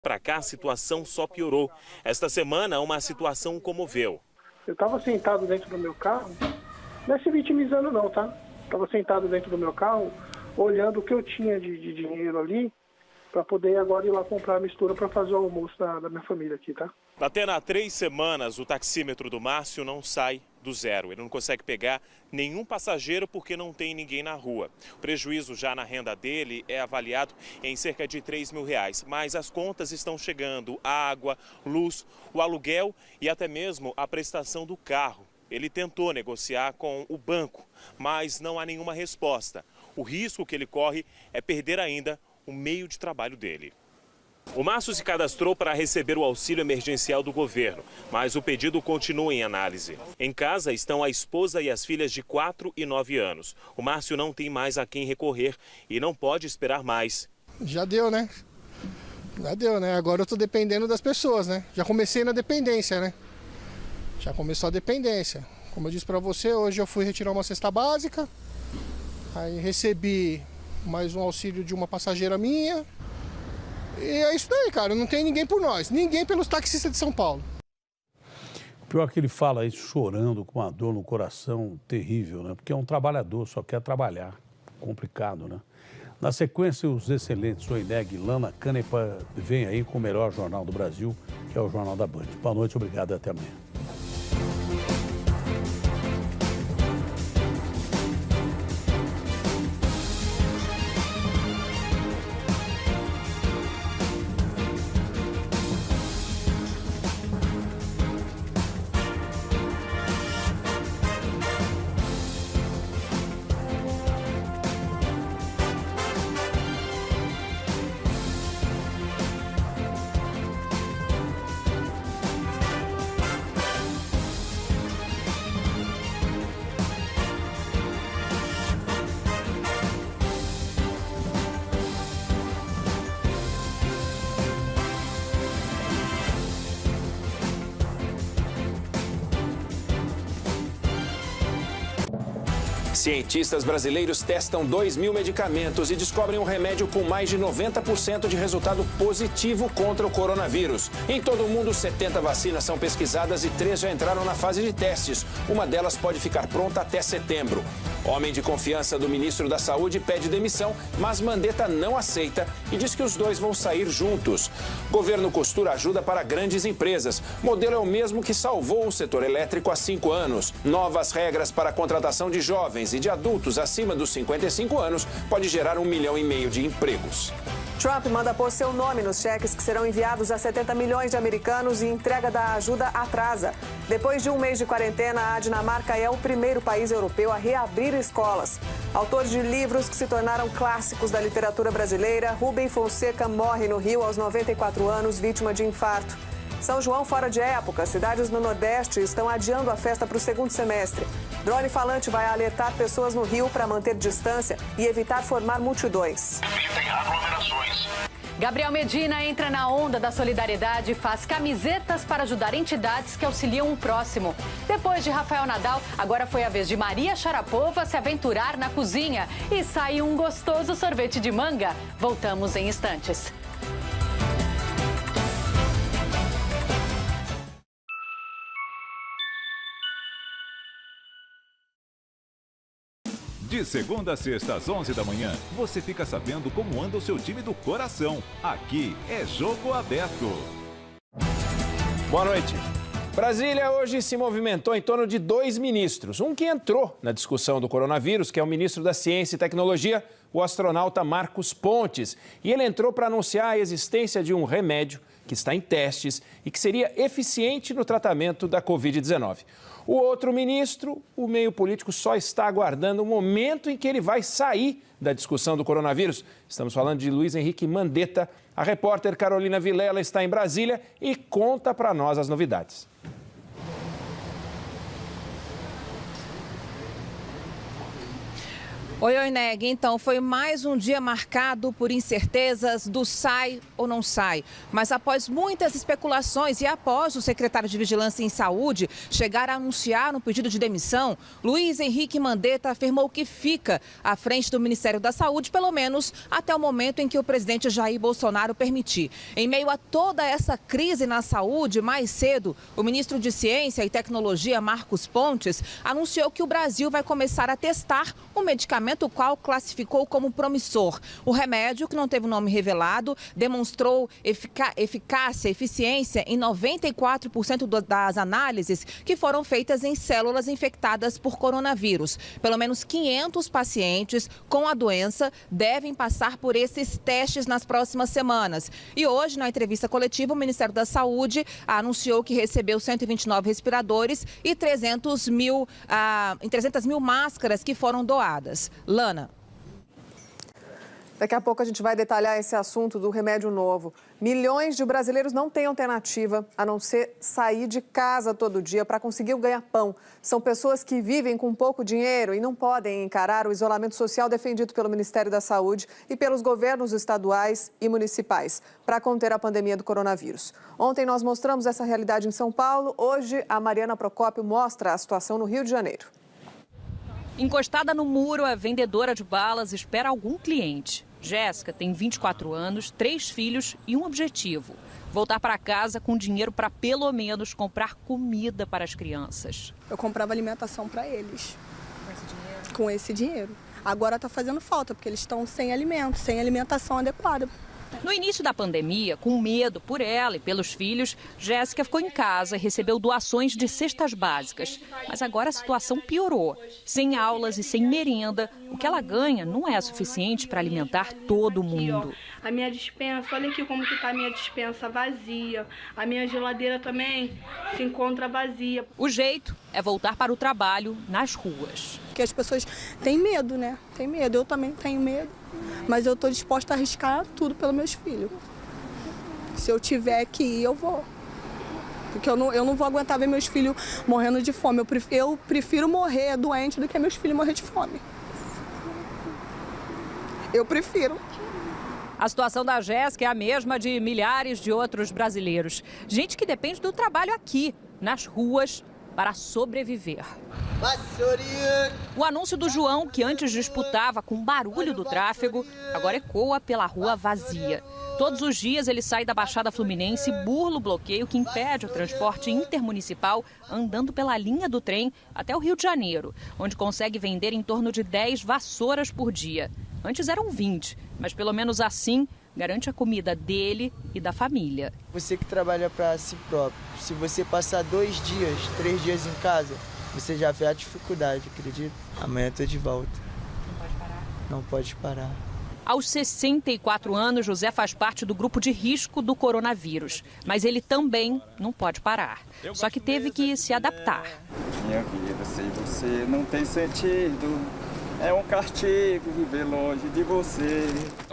Para cá, a situação só piorou. Esta semana, uma situação comoveu. Eu estava sentado dentro do meu carro, não é se vitimizando não, tá? Estava sentado dentro do meu carro, olhando o que eu tinha de dinheiro ali, para poder agora ir lá comprar a mistura para fazer o almoço da minha família aqui, tá? Até há 3 semanas, o taxímetro do Márcio não sai do zero. Ele não consegue pegar nenhum passageiro porque não tem ninguém na rua. O prejuízo já na renda dele é avaliado em cerca de R$3 mil. Mas as contas estão chegando, água, luz, o aluguel e até mesmo a prestação do carro. Ele tentou negociar com o banco, mas não há nenhuma resposta. O risco que ele corre é perder ainda o meio de trabalho dele. O Márcio se cadastrou para receber o auxílio emergencial do governo, mas o pedido continua em análise. Em casa estão a esposa e as filhas de 4 e 9 anos. O Márcio não tem mais a quem recorrer e não pode esperar mais. Já deu, né? Já deu, né? Agora eu tô dependendo das pessoas, né? Já comecei na dependência, né? Já começou a dependência. Como eu disse para você, hoje eu fui retirar uma cesta básica, aí recebi mais um auxílio de uma passageira minha. E é isso daí, cara. Não tem ninguém por nós. Ninguém pelos taxistas de São Paulo. O pior é que ele fala isso chorando, com uma dor no coração terrível, né? Porque é um trabalhador, só quer trabalhar. Complicado, né? Na sequência, os excelentes Soineg e Lana Canepa vêm aí com o melhor jornal do Brasil, que é o Jornal da Band. Boa noite, obrigado e até amanhã. Cientistas brasileiros testam 2.000 medicamentos e descobrem um remédio com mais de 90% de resultado positivo contra o coronavírus. Em todo o mundo, 70 vacinas são pesquisadas e 3 já entraram na fase de testes. Uma delas pode ficar pronta até setembro. Homem de confiança do ministro da Saúde pede demissão, mas Mandetta não aceita e diz que os dois vão sair juntos. Governo costura ajuda para grandes empresas. Modelo é o mesmo que salvou o setor elétrico há 5 anos. Novas regras para a contratação de jovens e de adultos acima dos 55 anos pode gerar 1,5 milhão de empregos. Trump manda pôr seu nome nos cheques que serão enviados a 70 milhões de americanos e entrega da ajuda atrasa. Depois de um mês de quarentena, a Dinamarca é o primeiro país europeu a reabrir escolas. Autor de livros que se tornaram clássicos da literatura brasileira, Rubem Fonseca morre no Rio aos 94 anos, vítima de infarto. São João fora de época. Cidades no Nordeste estão adiando a festa para o segundo semestre. Drone falante vai alertar pessoas no Rio para manter distância e evitar formar multidões. Evitem aglomerações. Gabriel Medina entra na onda da solidariedade e faz camisetas para ajudar entidades que auxiliam o próximo. Depois de Rafael Nadal, agora foi a vez de Maria Sharapova se aventurar na cozinha e sai um gostoso sorvete de manga. Voltamos em instantes. De segunda a sexta, às 11 da manhã, você fica sabendo como anda o seu time do coração. Aqui é Jogo Aberto. Boa noite. Brasília hoje se movimentou em torno de 2 ministros. Um que entrou na discussão do coronavírus, que é o ministro da Ciência e Tecnologia, o astronauta Marcos Pontes. E ele entrou para anunciar a existência de um remédio que está em testes e que seria eficiente no tratamento da Covid-19. O outro ministro, o meio político só está aguardando o momento em que ele vai sair da discussão do coronavírus. Estamos falando de Luiz Henrique Mandetta. A repórter Carolina Vilela está em Brasília e conta para nós as novidades. Oi, Neg. Então, foi mais um dia marcado por incertezas do sai ou não sai. Mas após muitas especulações e após o secretário de Vigilância em Saúde chegar a anunciar um pedido de demissão, Luiz Henrique Mandetta afirmou que fica à frente do Ministério da Saúde, pelo menos até o momento em que o presidente Jair Bolsonaro permitir. Em meio a toda essa crise na saúde, mais cedo, o ministro de Ciência e Tecnologia, Marcos Pontes, anunciou que o Brasil vai começar a testar um medicamento o qual classificou como promissor. O remédio, que não teve o nome revelado, demonstrou eficiência em 94% das análises que foram feitas em células infectadas por coronavírus. Pelo menos 500 pacientes com a doença devem passar por esses testes nas próximas semanas. E hoje, na entrevista coletiva, o Ministério da Saúde anunciou que recebeu 129 respiradores e 300 mil máscaras que foram doadas. Lana. Daqui a pouco a gente vai detalhar esse assunto do remédio novo. Milhões de brasileiros não têm alternativa a não ser sair de casa todo dia para conseguir o ganha-pão. São pessoas que vivem com pouco dinheiro e não podem encarar o isolamento social defendido pelo Ministério da Saúde e pelos governos estaduais e municipais para conter a pandemia do coronavírus. Ontem nós mostramos essa realidade em São Paulo. Hoje a Mariana Procópio mostra a situação no Rio de Janeiro. Encostada no muro, a vendedora de balas espera algum cliente. Jéssica tem 24 anos, 3 filhos e um objetivo: voltar para casa com dinheiro para pelo menos comprar comida para as crianças. Eu comprava alimentação para eles. Com esse dinheiro? Com esse dinheiro. Agora está fazendo falta, porque eles estão sem alimento, sem alimentação adequada. No início da pandemia, com medo por ela e pelos filhos, Jéssica ficou em casa e recebeu doações de cestas básicas. Mas agora a situação piorou. Sem aulas e sem merenda, o que ela ganha não é suficiente para alimentar todo mundo. A minha despensa, olha aqui como que está a minha despensa vazia. A minha geladeira também se encontra vazia. O jeito é voltar para o trabalho nas ruas. Porque as pessoas têm medo, né? Tem medo, eu também tenho medo. Mas eu estou disposta a arriscar tudo pelos meus filhos. Se eu tiver que ir, eu vou. Porque eu não vou aguentar ver meus filhos morrendo de fome. Eu prefiro morrer doente do que meus filhos morrer de fome. Eu prefiro. A situação da Jéssica é a mesma de milhares de outros brasileiros. Gente que depende do trabalho aqui, nas ruas, para sobreviver. O anúncio do João, que antes disputava com o barulho do tráfego, agora ecoa pela rua vazia. Todos os dias ele sai da Baixada Fluminense e burla o bloqueio que impede o transporte intermunicipal andando pela linha do trem até o Rio de Janeiro, onde consegue vender em torno de 10 vassouras por dia. Antes eram 20, mas pelo menos assim garante a comida dele e da família. Você que trabalha para si próprio, se você passar 2 dias, 3 dias em casa, você já vê a dificuldade, acredita? Amanhã eu tô de volta. Não pode parar? Não pode parar. Aos 64 anos, José faz parte do grupo de risco do coronavírus, mas ele também não pode parar. Só que teve que se adaptar. Minha vida, sem você não tem sentido. É um castigo viver longe de você.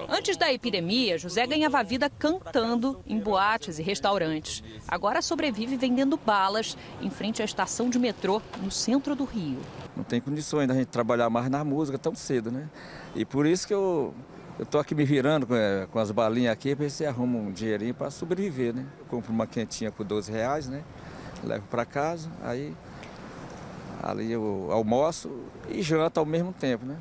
Antes da epidemia, José ganhava vida cantando em boates e restaurantes. Agora sobrevive vendendo balas em frente à estação de metrô no centro do Rio. Não tem condições da gente trabalhar mais na música tão cedo, né? E por isso que eu tô aqui me virando com as balinhas aqui, para ver se arruma um dinheirinho para sobreviver, né? Eu compro uma quentinha por R$12, né? Levo para casa, aí ali eu almoço e janto ao mesmo tempo, né?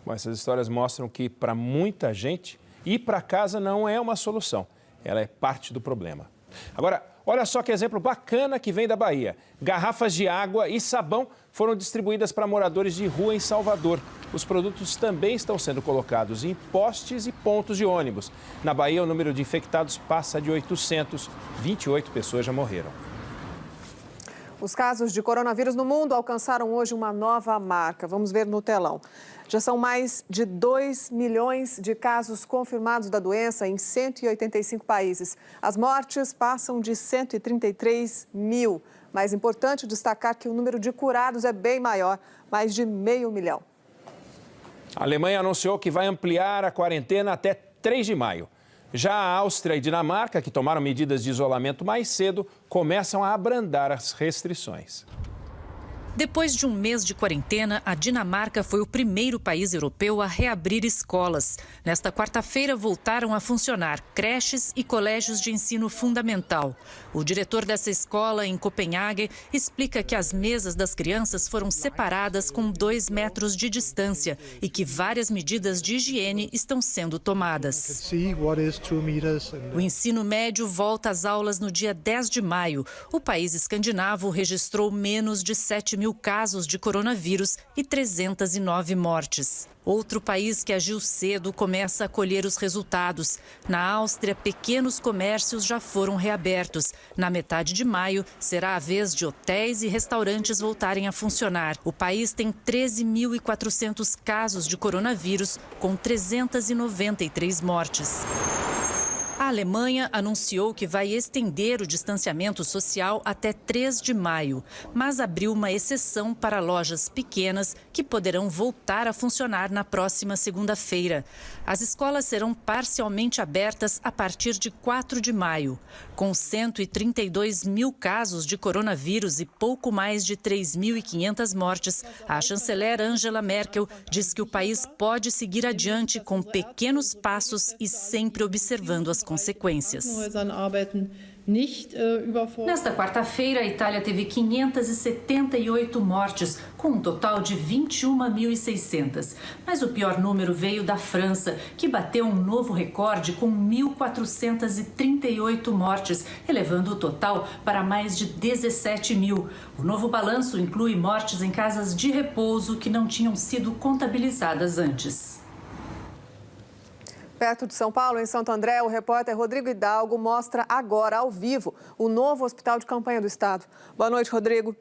Bom, essas histórias mostram que para muita gente ir para casa não é uma solução, ela é parte do problema. Agora, olha só que exemplo bacana que vem da Bahia. Garrafas de água e sabão foram distribuídas para moradores de rua em Salvador. Os produtos também estão sendo colocados em postes e pontos de ônibus. Na Bahia, o número de infectados passa de 800, 28 pessoas já morreram. Os casos de coronavírus no mundo alcançaram hoje uma nova marca. Vamos ver no telão. Já são mais de 2 milhões de casos confirmados da doença em 185 países. As mortes passam de 133 mil. Mas é importante destacar que o número de curados é bem maior, mais de 500 mil. A Alemanha anunciou que vai ampliar a quarentena até 3 de maio. Já a Áustria e Dinamarca, que tomaram medidas de isolamento mais cedo, começam a abrandar as restrições. Depois de um mês de quarentena, a Dinamarca foi o primeiro país europeu a reabrir escolas. Nesta quarta-feira, voltaram a funcionar creches e colégios de ensino fundamental. O diretor dessa escola, em Copenhague, explica que as mesas das crianças foram separadas com 2 metros de distância e que várias medidas de higiene estão sendo tomadas. O ensino médio volta às aulas no dia 10 de maio. O país escandinavo registrou menos de 7.000 casos de coronavírus e 309 mortes. Outro país que agiu cedo começa a colher os resultados. Na Áustria, pequenos comércios já foram reabertos. Na metade de maio, será a vez de hotéis e restaurantes voltarem a funcionar. O país tem 13.400 casos de coronavírus, com 393 mortes. A Alemanha anunciou que vai estender o distanciamento social até 3 de maio, mas abriu uma exceção para lojas pequenas que poderão voltar a funcionar na próxima segunda-feira. As escolas serão parcialmente abertas a partir de 4 de maio. Com 132 mil casos de coronavírus e pouco mais de 3.500 mortes, a chanceler Angela Merkel diz que o país pode seguir adiante com pequenos passos e sempre observando as consequências. Nesta quarta-feira, a Itália teve 578 mortes, com um total de 21.600. Mas o pior número veio da França, que bateu um novo recorde com 1.438 mortes, elevando o total para mais de 17 mil. O novo balanço inclui mortes em casas de repouso que não tinham sido contabilizadas antes. Perto de São Paulo, em Santo André, o repórter Rodrigo Hidalgo mostra agora, ao vivo, o novo hospital de campanha do estado. Boa noite, Rodrigo.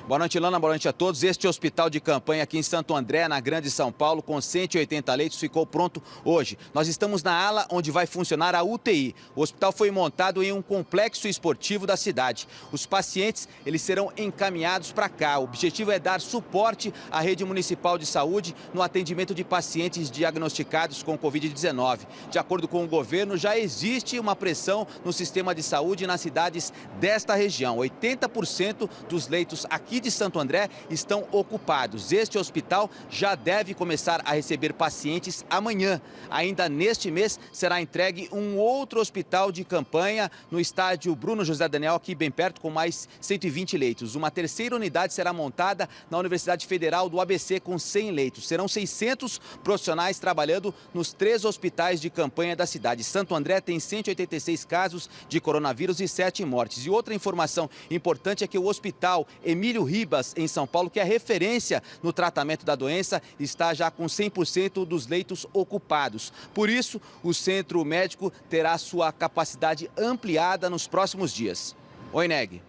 Boa noite, Lana. Boa noite a todos. Este hospital de campanha aqui em Santo André, na Grande São Paulo, com 180 leitos, ficou pronto hoje. Nós estamos na ala onde vai funcionar a UTI. O hospital foi montado em um complexo esportivo da cidade. Os pacientes, eles serão encaminhados para cá. O objetivo é dar suporte à rede municipal de saúde no atendimento de pacientes diagnosticados com Covid-19. De acordo com o governo, já existe uma pressão no sistema de saúde nas cidades desta região. 80% dos leitos aqui de Santo André estão ocupados. Este hospital já deve começar a receber pacientes amanhã. Ainda neste mês será entregue um outro hospital de campanha no estádio Bruno José Daniel, aqui bem perto, com mais 120 leitos. Uma terceira unidade será montada na Universidade Federal do ABC com 100 leitos. Serão 600 profissionais trabalhando nos 3 hospitais de campanha da cidade. Santo André tem 186 casos de coronavírus e 7 mortes. E outra informação importante é que o hospital Emílio Ribas, em São Paulo, que é referência no tratamento da doença, está já com 100% dos leitos ocupados. Por isso, o centro médico terá sua capacidade ampliada nos próximos dias. Oi, Neg.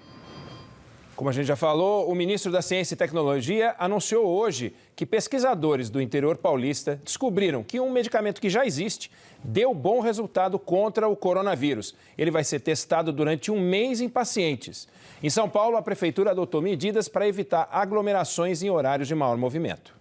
Como a gente já falou, o ministro da Ciência e Tecnologia anunciou hoje que pesquisadores do interior paulista descobriram que um medicamento que já existe deu bom resultado contra o coronavírus. Ele vai ser testado durante um mês em pacientes. Em São Paulo, a prefeitura adotou medidas para evitar aglomerações em horários de maior movimento.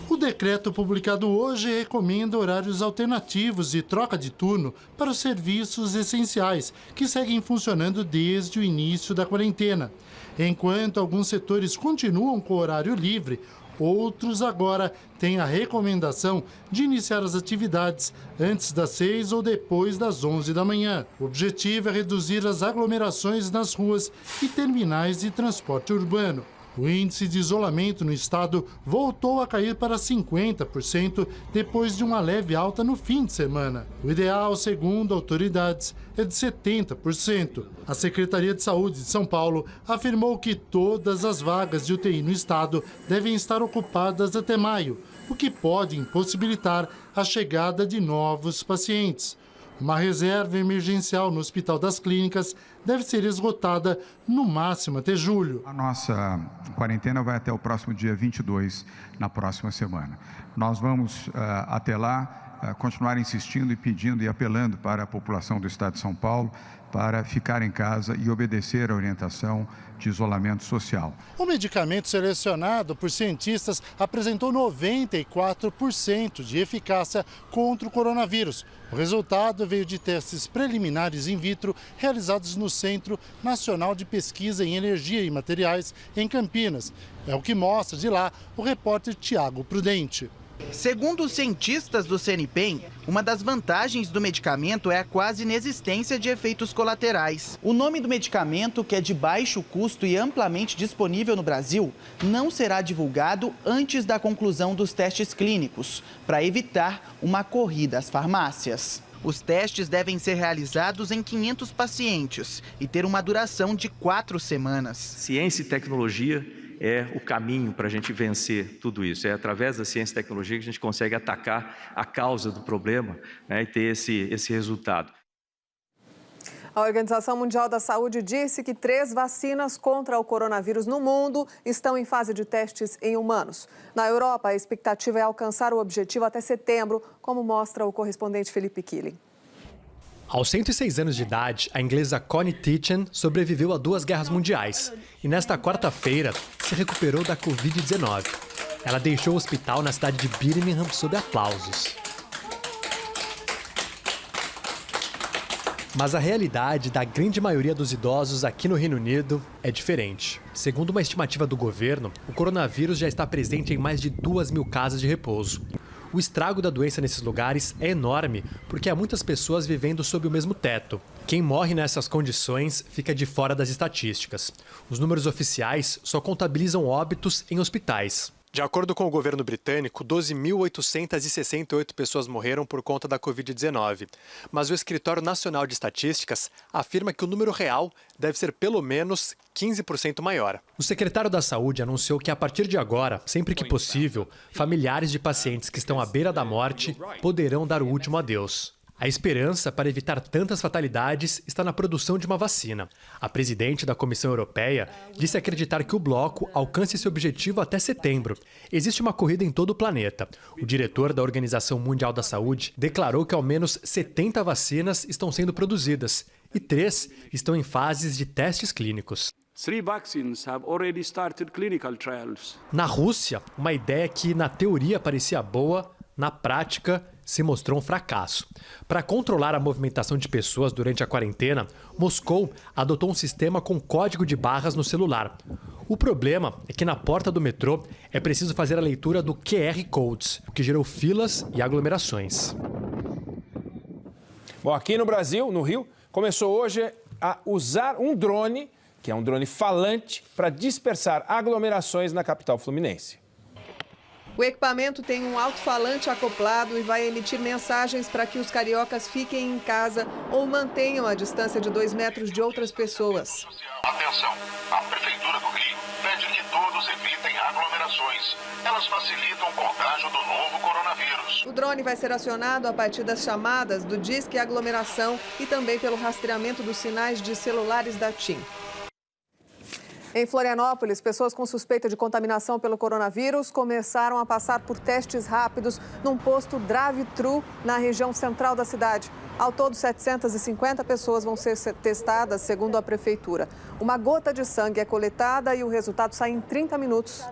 O decreto publicado hoje recomenda horários alternativos e troca de turno para os serviços essenciais, que seguem funcionando desde o início da quarentena. Enquanto alguns setores continuam com horário livre, outros agora têm a recomendação de iniciar as atividades antes das 6 ou depois das 11 da manhã. O objetivo é reduzir as aglomerações nas ruas e terminais de transporte urbano. O índice de isolamento no estado voltou a cair para 50% depois de uma leve alta no fim de semana. O ideal, segundo autoridades, é de 70%. A Secretaria de Saúde de São Paulo afirmou que todas as vagas de UTI no estado devem estar ocupadas até maio, o que pode impossibilitar a chegada de novos pacientes. Uma reserva emergencial no Hospital das Clínicas deve ser esgotada no máximo até julho. A nossa quarentena vai até o próximo dia 22, na próxima semana. Nós vamos, até lá, continuar insistindo e pedindo e apelando para a população do Estado de São Paulo para ficar em casa e obedecer à orientação de isolamento social. O medicamento selecionado por cientistas apresentou 94% de eficácia contra o coronavírus. O resultado veio de testes preliminares in vitro realizados no Centro Nacional de Pesquisa em Energia e Materiais, em Campinas. É o que mostra de lá o repórter Tiago Prudente. Segundo os cientistas do CNPEM, uma das vantagens do medicamento é a quase inexistência de efeitos colaterais. O nome do medicamento, que é de baixo custo e amplamente disponível no Brasil, não será divulgado antes da conclusão dos testes clínicos, para evitar uma corrida às farmácias. Os testes devem ser realizados em 500 pacientes e ter uma duração de 4 semanas. Ciência e tecnologia é o caminho para a gente vencer tudo isso. É através da ciência e tecnologia que a gente consegue atacar a causa do problema, né, e ter esse resultado. A Organização Mundial da Saúde disse que 3 vacinas contra o coronavírus no mundo estão em fase de testes em humanos. Na Europa, a expectativa é alcançar o objetivo até setembro, como mostra o correspondente Felipe Killing. Aos 106 anos de idade, a inglesa Connie Tietjen sobreviveu a 2 guerras mundiais e nesta quarta-feira se recuperou da Covid-19. Ela deixou o hospital na cidade de Birmingham sob aplausos. Mas a realidade da grande maioria dos idosos aqui no Reino Unido é diferente. Segundo uma estimativa do governo, o coronavírus já está presente em mais de 2.000 casas de repouso. O estrago da doença nesses lugares é enorme, porque há muitas pessoas vivendo sob o mesmo teto. Quem morre nessas condições fica de fora das estatísticas. Os números oficiais só contabilizam óbitos em hospitais. De acordo com o governo britânico, 12.868 pessoas morreram por conta da Covid-19. Mas o Escritório Nacional de Estatísticas afirma que o número real deve ser pelo menos 15% maior. O secretário da Saúde anunciou que a partir de agora, sempre que possível, familiares de pacientes que estão à beira da morte poderão dar o último adeus. A esperança para evitar tantas fatalidades está na produção de uma vacina. A presidente da Comissão Europeia disse acreditar que o bloco alcance esse objetivo até setembro. Existe uma corrida em todo o planeta. O diretor da Organização Mundial da Saúde declarou que ao menos 70 vacinas estão sendo produzidas e 3 estão em fases de testes clínicos. 3 vaccines have already started clinical trials. Na Rússia, uma ideia que na teoria parecia boa, na prática se mostrou um fracasso. Para controlar a movimentação de pessoas durante a quarentena, Moscou adotou um sistema com código de barras no celular. O problema é que na porta do metrô é preciso fazer a leitura do QR Codes, o que gerou filas e aglomerações. Bom, aqui no Brasil, no Rio, começou hoje a usar um drone, que é um drone falante, para dispersar aglomerações na capital fluminense. O equipamento tem um alto-falante acoplado e vai emitir mensagens para que os cariocas fiquem em casa ou mantenham a distância de 2 metros de outras pessoas. Atenção, a Prefeitura do Rio pede que todos evitem aglomerações. Elas facilitam o contágio do novo coronavírus. O drone vai ser acionado a partir das chamadas do Disque Aglomeração e também pelo rastreamento dos sinais de celulares da TIM. Em Florianópolis, pessoas com suspeita de contaminação pelo coronavírus começaram a passar por testes rápidos num posto drive-thru na região central da cidade. Ao todo, 750 pessoas vão ser testadas, segundo a prefeitura. Uma gota de sangue é coletada e o resultado sai em 30 minutos.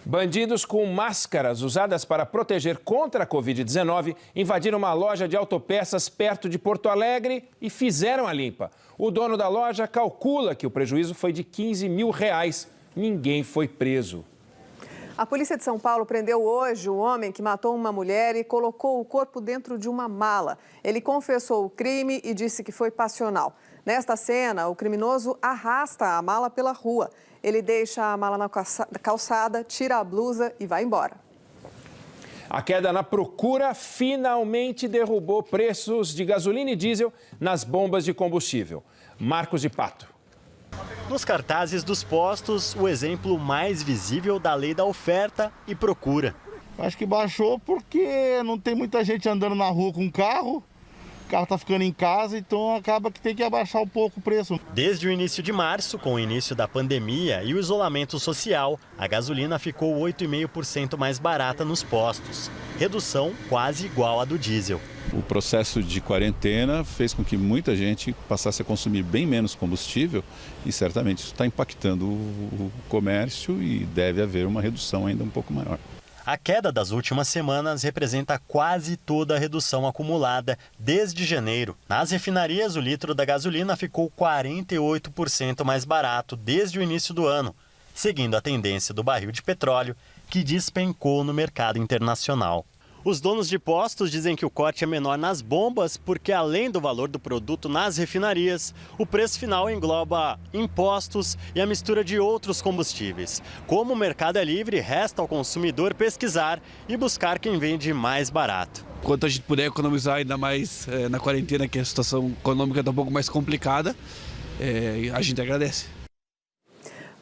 Bandidos com máscaras usadas para proteger contra a Covid-19 invadiram uma loja de autopeças perto de Porto Alegre e fizeram a limpa. O dono da loja calcula que o prejuízo foi de R$15 mil. Ninguém foi preso. A polícia de São Paulo prendeu hoje o homem que matou uma mulher e colocou o corpo dentro de uma mala. Ele confessou o crime e disse que foi passional. Nesta cena, o criminoso arrasta a mala pela rua. Ele deixa a mala na calçada, tira a blusa e vai embora. A queda na procura finalmente derrubou preços de gasolina e diesel nas bombas de combustível. Marcos de Pato. Nos cartazes dos postos, o exemplo mais visível da lei da oferta e procura. Acho que baixou porque não tem muita gente andando na rua com carro O carro está ficando em casa, então acaba que tem que abaixar um pouco o preço. Desde o início de março, com o início da pandemia e o isolamento social, a gasolina ficou 8,5% mais barata nos postos. Redução quase igual à do diesel. O processo de quarentena fez com que muita gente passasse a consumir bem menos combustível e certamente isso está impactando o comércio e deve haver uma redução ainda um pouco maior. A queda das últimas semanas representa quase toda a redução acumulada desde janeiro. Nas refinarias, o litro da gasolina ficou 48% mais barato desde o início do ano, seguindo a tendência do barril de petróleo, que despencou no mercado internacional. Os donos de postos dizem que o corte é menor nas bombas porque, além do valor do produto nas refinarias, o preço final engloba impostos e a mistura de outros combustíveis. Como o mercado é livre, resta ao consumidor pesquisar e buscar quem vende mais barato. Quanto a gente puder economizar, ainda mais na quarentena, que a situação econômica está um pouco mais complicada, a gente agradece.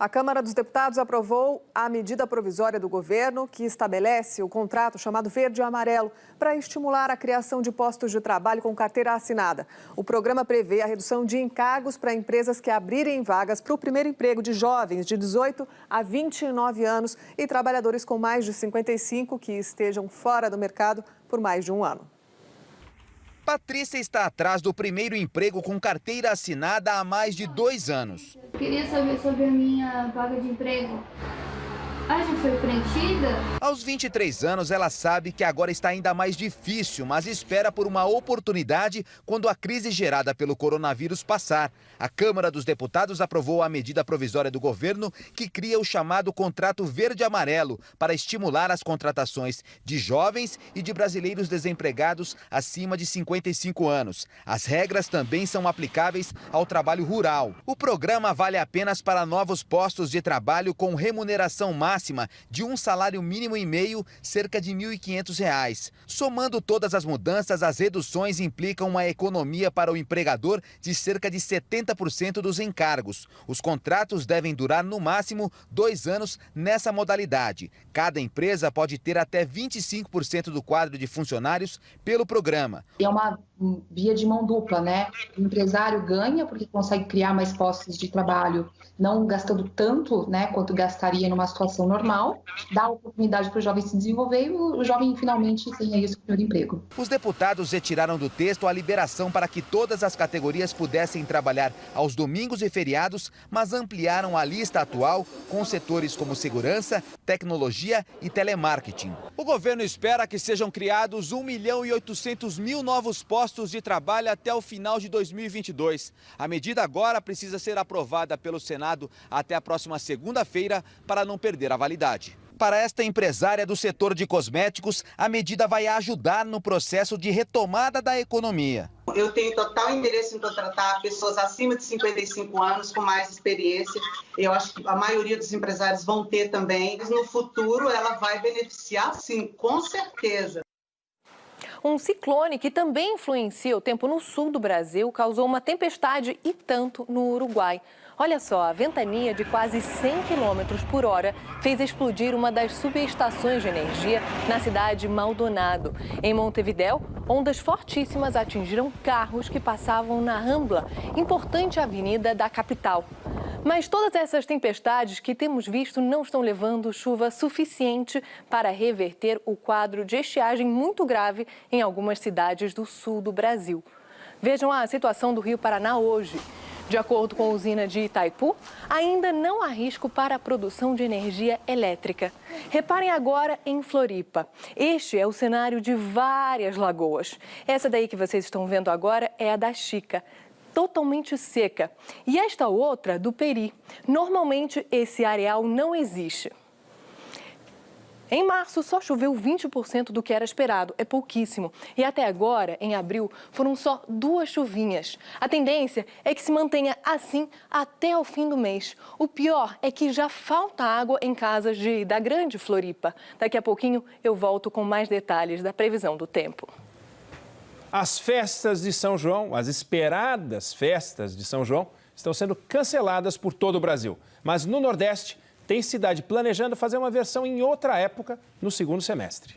A Câmara dos Deputados aprovou a medida provisória do governo que estabelece o contrato chamado Verde e Amarelo para estimular a criação de postos de trabalho com carteira assinada. O programa prevê a redução de encargos para empresas que abrirem vagas para o primeiro emprego de jovens de 18 a 29 anos e trabalhadores com mais de 55 que estejam fora do mercado por mais de um ano. Patrícia está atrás do primeiro emprego com carteira assinada há mais de 2 anos. Eu queria saber sobre a minha vaga de emprego. Já foi preenchida? Aos 23 anos, ela sabe que agora está ainda mais difícil, mas espera por uma oportunidade quando a crise gerada pelo coronavírus passar. A Câmara dos Deputados aprovou a medida provisória do governo que cria o chamado Contrato Verde-Amarelo para estimular as contratações de jovens e de brasileiros desempregados acima de 55 anos. As regras também são aplicáveis ao trabalho rural. O programa vale apenas para novos postos de trabalho com remuneração máxima de um salário mínimo e meio, cerca de R$ 1.500. Somando todas as mudanças, as reduções implicam uma economia para o empregador de cerca de 70% dos encargos. Os contratos devem durar no máximo 2 anos nessa modalidade. Cada empresa pode ter até 25% do quadro de funcionários pelo programa. É uma via de mão dupla, né? O empresário ganha porque consegue criar mais postos de trabalho, não gastando tanto, né, quanto gastaria numa situação normal, dá oportunidade para o jovem se desenvolver e o jovem finalmente tenha aí o seu primeiro emprego. Os deputados retiraram do texto a liberação para que todas as categorias pudessem trabalhar aos domingos e feriados, mas ampliaram a lista atual com setores como segurança, tecnologia e telemarketing. O governo espera que sejam criados 1.800.000 novos postos de trabalho até o final de 2022. A medida agora precisa ser aprovada pelo Senado até a próxima segunda-feira para não perder a validade. Para esta empresária do setor de cosméticos, a medida vai ajudar no processo de retomada da economia. Eu tenho total interesse em contratar pessoas acima de 55 anos com mais experiência. Eu acho que a maioria dos empresários vão ter também. No futuro, ela vai beneficiar, sim, com certeza. Um ciclone que também influencia o tempo no sul do Brasil causou uma tempestade e tanto no Uruguai. Olha só, a ventania de quase 100 km por hora fez explodir uma das subestações de energia na cidade de Maldonado. Em Montevidéu, ondas fortíssimas atingiram carros que passavam na Rambla, importante avenida da capital. Mas todas essas tempestades que temos visto não estão levando chuva suficiente para reverter o quadro de estiagem muito grave em algumas cidades do sul do Brasil. Vejam a situação do Rio Paraná hoje. De acordo com a usina de Itaipu, ainda não há risco para a produção de energia elétrica. Reparem agora em Floripa. Este é o cenário de várias lagoas. Essa daí que vocês estão vendo agora é a da Chica, totalmente seca. E esta outra, do Peri. Normalmente, esse areal não existe. Em março, só choveu 20% do que era esperado, é pouquíssimo. E até agora, em abril, foram só 2 chuvinhas. A tendência é que se mantenha assim até o fim do mês. O pior é que já falta água em casas da Grande Floripa. Daqui a pouquinho eu volto com mais detalhes da previsão do tempo. As festas de São João, as esperadas festas de São João, estão sendo canceladas por todo o Brasil. Mas no Nordeste, tem cidade planejando fazer uma versão em outra época no segundo semestre.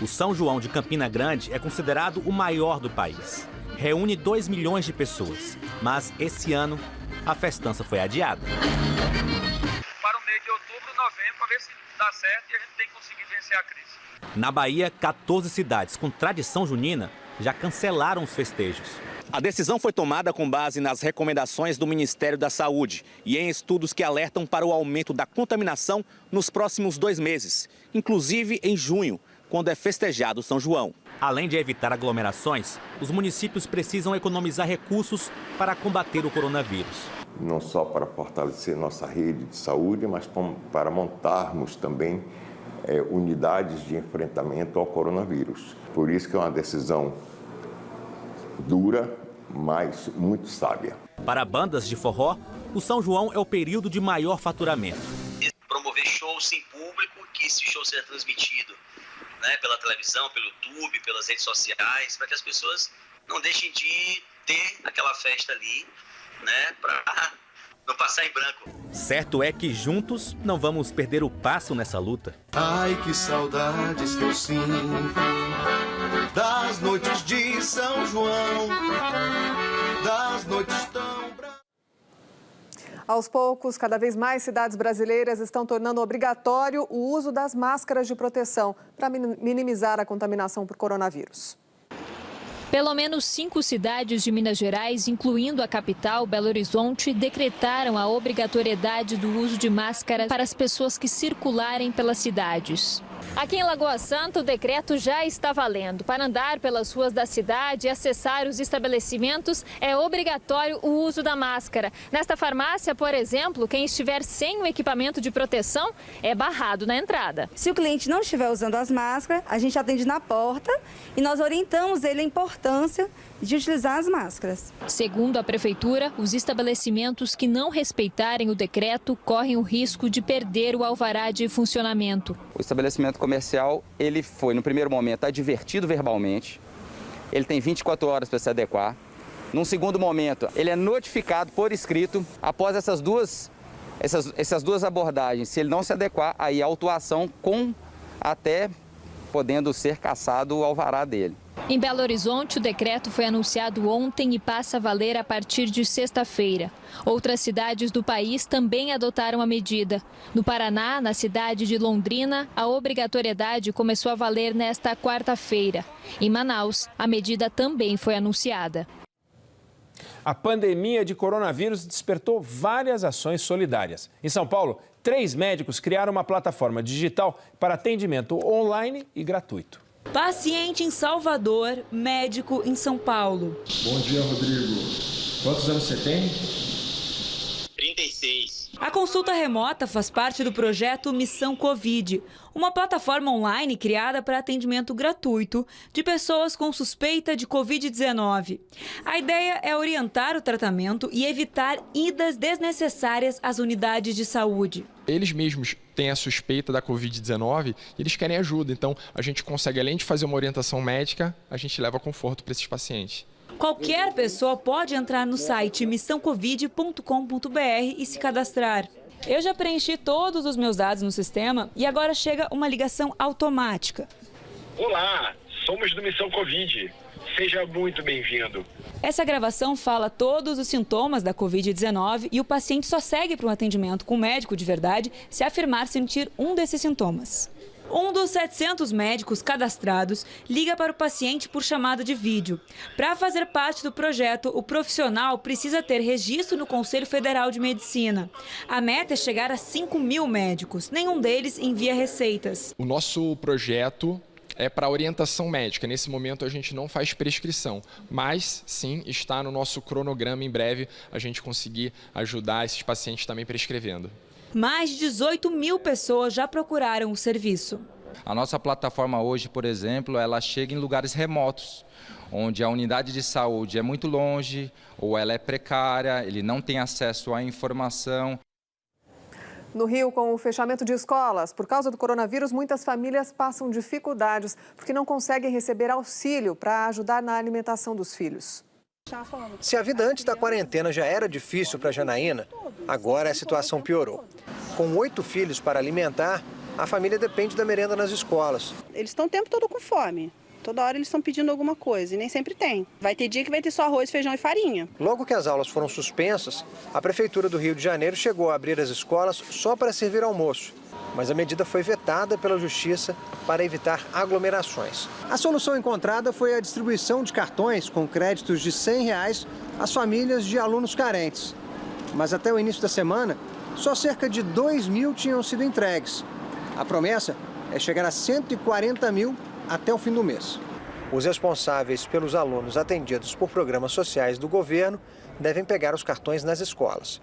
O São João de Campina Grande é considerado o maior do país. reúne 2 milhões de pessoas. Mas esse ano, a festança foi adiada. Para o mês de outubro, novembro, para ver se dá certo e a gente tem que conseguir vencer a crise. Na Bahia, 14 cidades com tradição junina já cancelaram os festejos. A decisão foi tomada com base nas recomendações do Ministério da Saúde e em estudos que alertam para o aumento da contaminação nos próximos 2 meses, inclusive em junho, quando é festejado São João. Além de evitar aglomerações, os municípios precisam economizar recursos para combater o coronavírus. Não só para fortalecer nossa rede de saúde, mas para montarmos também unidades de enfrentamento ao coronavírus. Por isso que é uma decisão dura, mas muito sábia. Para bandas de forró, o São João é o período de maior faturamento. Promover shows sem público, que esse show seja transmitido, né, pela televisão, pelo YouTube, pelas redes sociais, para que as pessoas não deixem de ter aquela festa ali, né, para não passar em branco. Certo é que juntos não vamos perder o passo nessa luta. Ai, que saudades que eu sinto das noites de São João, das noites tão... Aos poucos, cada vez mais cidades brasileiras estão tornando obrigatório o uso das máscaras de proteção para minimizar a contaminação por coronavírus. Pelo menos 5 cidades de Minas Gerais, incluindo a capital, Belo Horizonte, decretaram a obrigatoriedade do uso de máscara para as pessoas que circularem pelas cidades. Aqui em Lagoa Santa, o decreto já está valendo. Para andar pelas ruas da cidade e acessar os estabelecimentos, é obrigatório o uso da máscara. Nesta farmácia, por exemplo, quem estiver sem o equipamento de proteção é barrado na entrada. Se o cliente não estiver usando as máscaras, a gente atende na porta e nós orientamos ele a importância de utilizar as máscaras. Segundo a Prefeitura, os estabelecimentos que não respeitarem o decreto correm o risco de perder o alvará de funcionamento. O estabelecimento comercial, ele foi, no primeiro momento, advertido verbalmente. Ele tem 24 horas para se adequar. Num segundo momento, ele é notificado por escrito. Após essas duas abordagens, se ele não se adequar, aí a autuação com até podendo ser cassado o alvará dele. Em Belo Horizonte, o decreto foi anunciado ontem e passa a valer a partir de sexta-feira. Outras cidades do país também adotaram a medida. No Paraná, na cidade de Londrina, a obrigatoriedade começou a valer nesta quarta-feira. Em Manaus, a medida também foi anunciada. A pandemia de coronavírus despertou várias ações solidárias. Em São Paulo, 3 médicos criaram uma plataforma digital para atendimento online e gratuito. Paciente em Salvador, médico em São Paulo. Bom dia, Rodrigo. Quantos anos você tem? 36. A consulta remota faz parte do projeto Missão Covid, uma plataforma online criada para atendimento gratuito de pessoas com suspeita de Covid-19. A ideia é orientar o tratamento e evitar idas desnecessárias às unidades de saúde. Eles mesmos têm a suspeita da Covid-19 e eles querem ajuda. Então, a gente consegue, além de fazer uma orientação médica, a gente leva conforto para esses pacientes. Qualquer pessoa pode entrar no site missãocovid.com.br e se cadastrar. Eu já preenchi todos os meus dados no sistema e agora chega uma ligação automática. Olá, somos do Missão Covid. Seja muito bem-vindo. Essa gravação fala todos os sintomas da Covid-19 e o paciente só segue para um atendimento com um médico de verdade se afirmar sentir um desses sintomas. Um dos 700 médicos cadastrados liga para o paciente por chamada de vídeo. Para fazer parte do projeto, o profissional precisa ter registro no Conselho Federal de Medicina. A meta é chegar a 5.000 médicos. Nenhum deles envia receitas. O nosso projeto é para orientação médica. Nesse momento a gente não faz prescrição, mas sim está no nosso cronograma em breve a gente conseguir ajudar esses pacientes também prescrevendo. Mais de 18.000 pessoas já procuraram o serviço. A nossa plataforma hoje, por exemplo, ela chega em lugares remotos, onde a unidade de saúde é muito longe ou ela é precária, ele não tem acesso à informação. No Rio, com o fechamento de escolas, por causa do coronavírus, muitas famílias passam dificuldades porque não conseguem receber auxílio para ajudar na alimentação dos filhos. Se a vida antes da quarentena já era difícil para Janaína, agora a situação piorou. Com 8 filhos para alimentar, a família depende da merenda nas escolas. Eles estão o tempo todo com fome. Toda hora eles estão pedindo alguma coisa e nem sempre tem. Vai ter dia que vai ter só arroz, feijão e farinha. Logo que as aulas foram suspensas, a Prefeitura do Rio de Janeiro chegou a abrir as escolas só para servir almoço. Mas a medida foi vetada pela Justiça para evitar aglomerações. A solução encontrada foi a distribuição de cartões com créditos de R$ 100 às famílias de alunos carentes. Mas até o início da semana, só cerca de 2.000 tinham sido entregues. A promessa é chegar a 140 mil até o fim do mês. Os responsáveis pelos alunos atendidos por programas sociais do governo devem pegar os cartões nas escolas.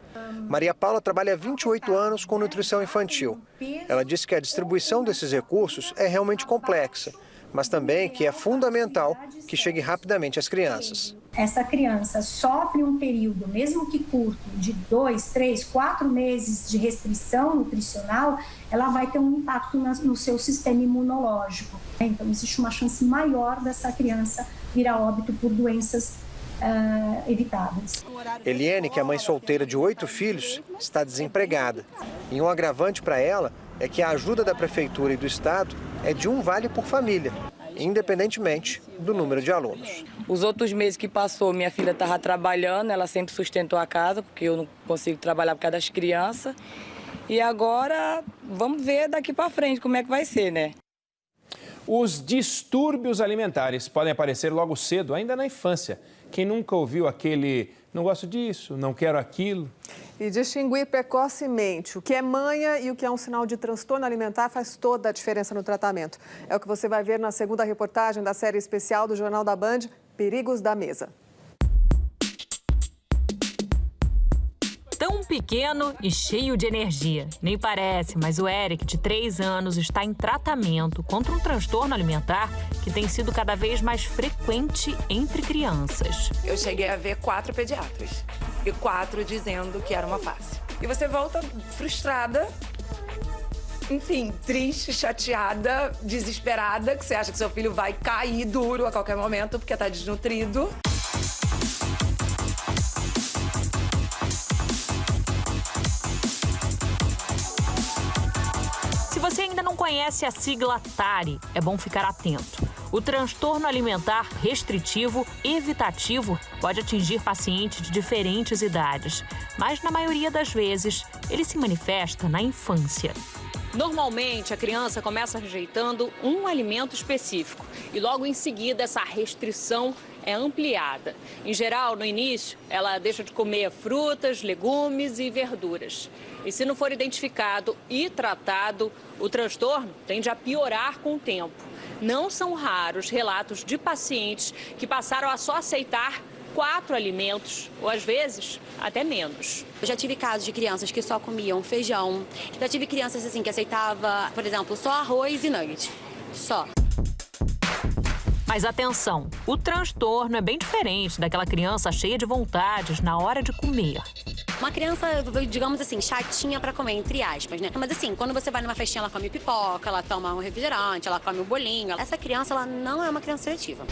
Maria Paula trabalha há 28 anos com nutrição infantil. Ela disse que a distribuição desses recursos é realmente complexa, mas também que é fundamental que chegue rapidamente às crianças. Essa criança sofre um período, mesmo que curto, de 2, 3, 4 meses de restrição nutricional, ela vai ter um impacto no seu sistema imunológico. Então, existe uma chance maior dessa criança vir a óbito por doenças evitáveis. Eliane, que é mãe solteira de 8 filhos, está desempregada. E um agravante para ela é que a ajuda da Prefeitura e do Estado é de um vale por família, independentemente do número de alunos. Os outros meses que passou, minha filha estava trabalhando, ela sempre sustentou a casa, porque eu não consigo trabalhar por causa das crianças. E agora, vamos ver daqui para frente como é que vai ser, né? Os distúrbios alimentares podem aparecer logo cedo, ainda na infância. Quem nunca ouviu aquele não gosto disso, não quero aquilo? E distinguir precocemente o que é manha e o que é um sinal de transtorno alimentar faz toda a diferença no tratamento. É o que você vai ver na segunda reportagem da série especial do Jornal da Band, Perigos da Mesa. Tão pequeno e cheio de energia. Nem parece, mas o Eric, de 3 anos, está em tratamento contra um transtorno alimentar que tem sido cada vez mais frequente entre crianças. Eu cheguei a ver 4 pediatras e 4 dizendo que era uma fase. E você volta frustrada, enfim, triste, chateada, desesperada, que você acha que seu filho vai cair duro a qualquer momento porque está desnutrido. Se você ainda não conhece a sigla TARI, é bom ficar atento. O transtorno alimentar restritivo evitativo pode atingir pacientes de diferentes idades, mas na maioria das vezes ele se manifesta na infância. Normalmente, a criança começa rejeitando um alimento específico e logo em seguida essa restrição é ampliada. Em geral, no início, ela deixa de comer frutas, legumes e verduras. E se não for identificado e tratado, o transtorno tende a piorar com o tempo. Não são raros relatos de pacientes que passaram a só aceitar 4 alimentos, ou às vezes até menos. Eu já tive casos de crianças que só comiam feijão. Já tive crianças assim que aceitava, por exemplo, só arroz e nugget. Só. Mas atenção, o transtorno é bem diferente daquela criança cheia de vontades na hora de comer. Uma criança, digamos assim, chatinha pra comer, entre aspas, né? Mas assim, quando você vai numa festinha, ela come pipoca, ela toma um refrigerante, ela come um bolinho. Essa criança, ela não é uma criança seletiva.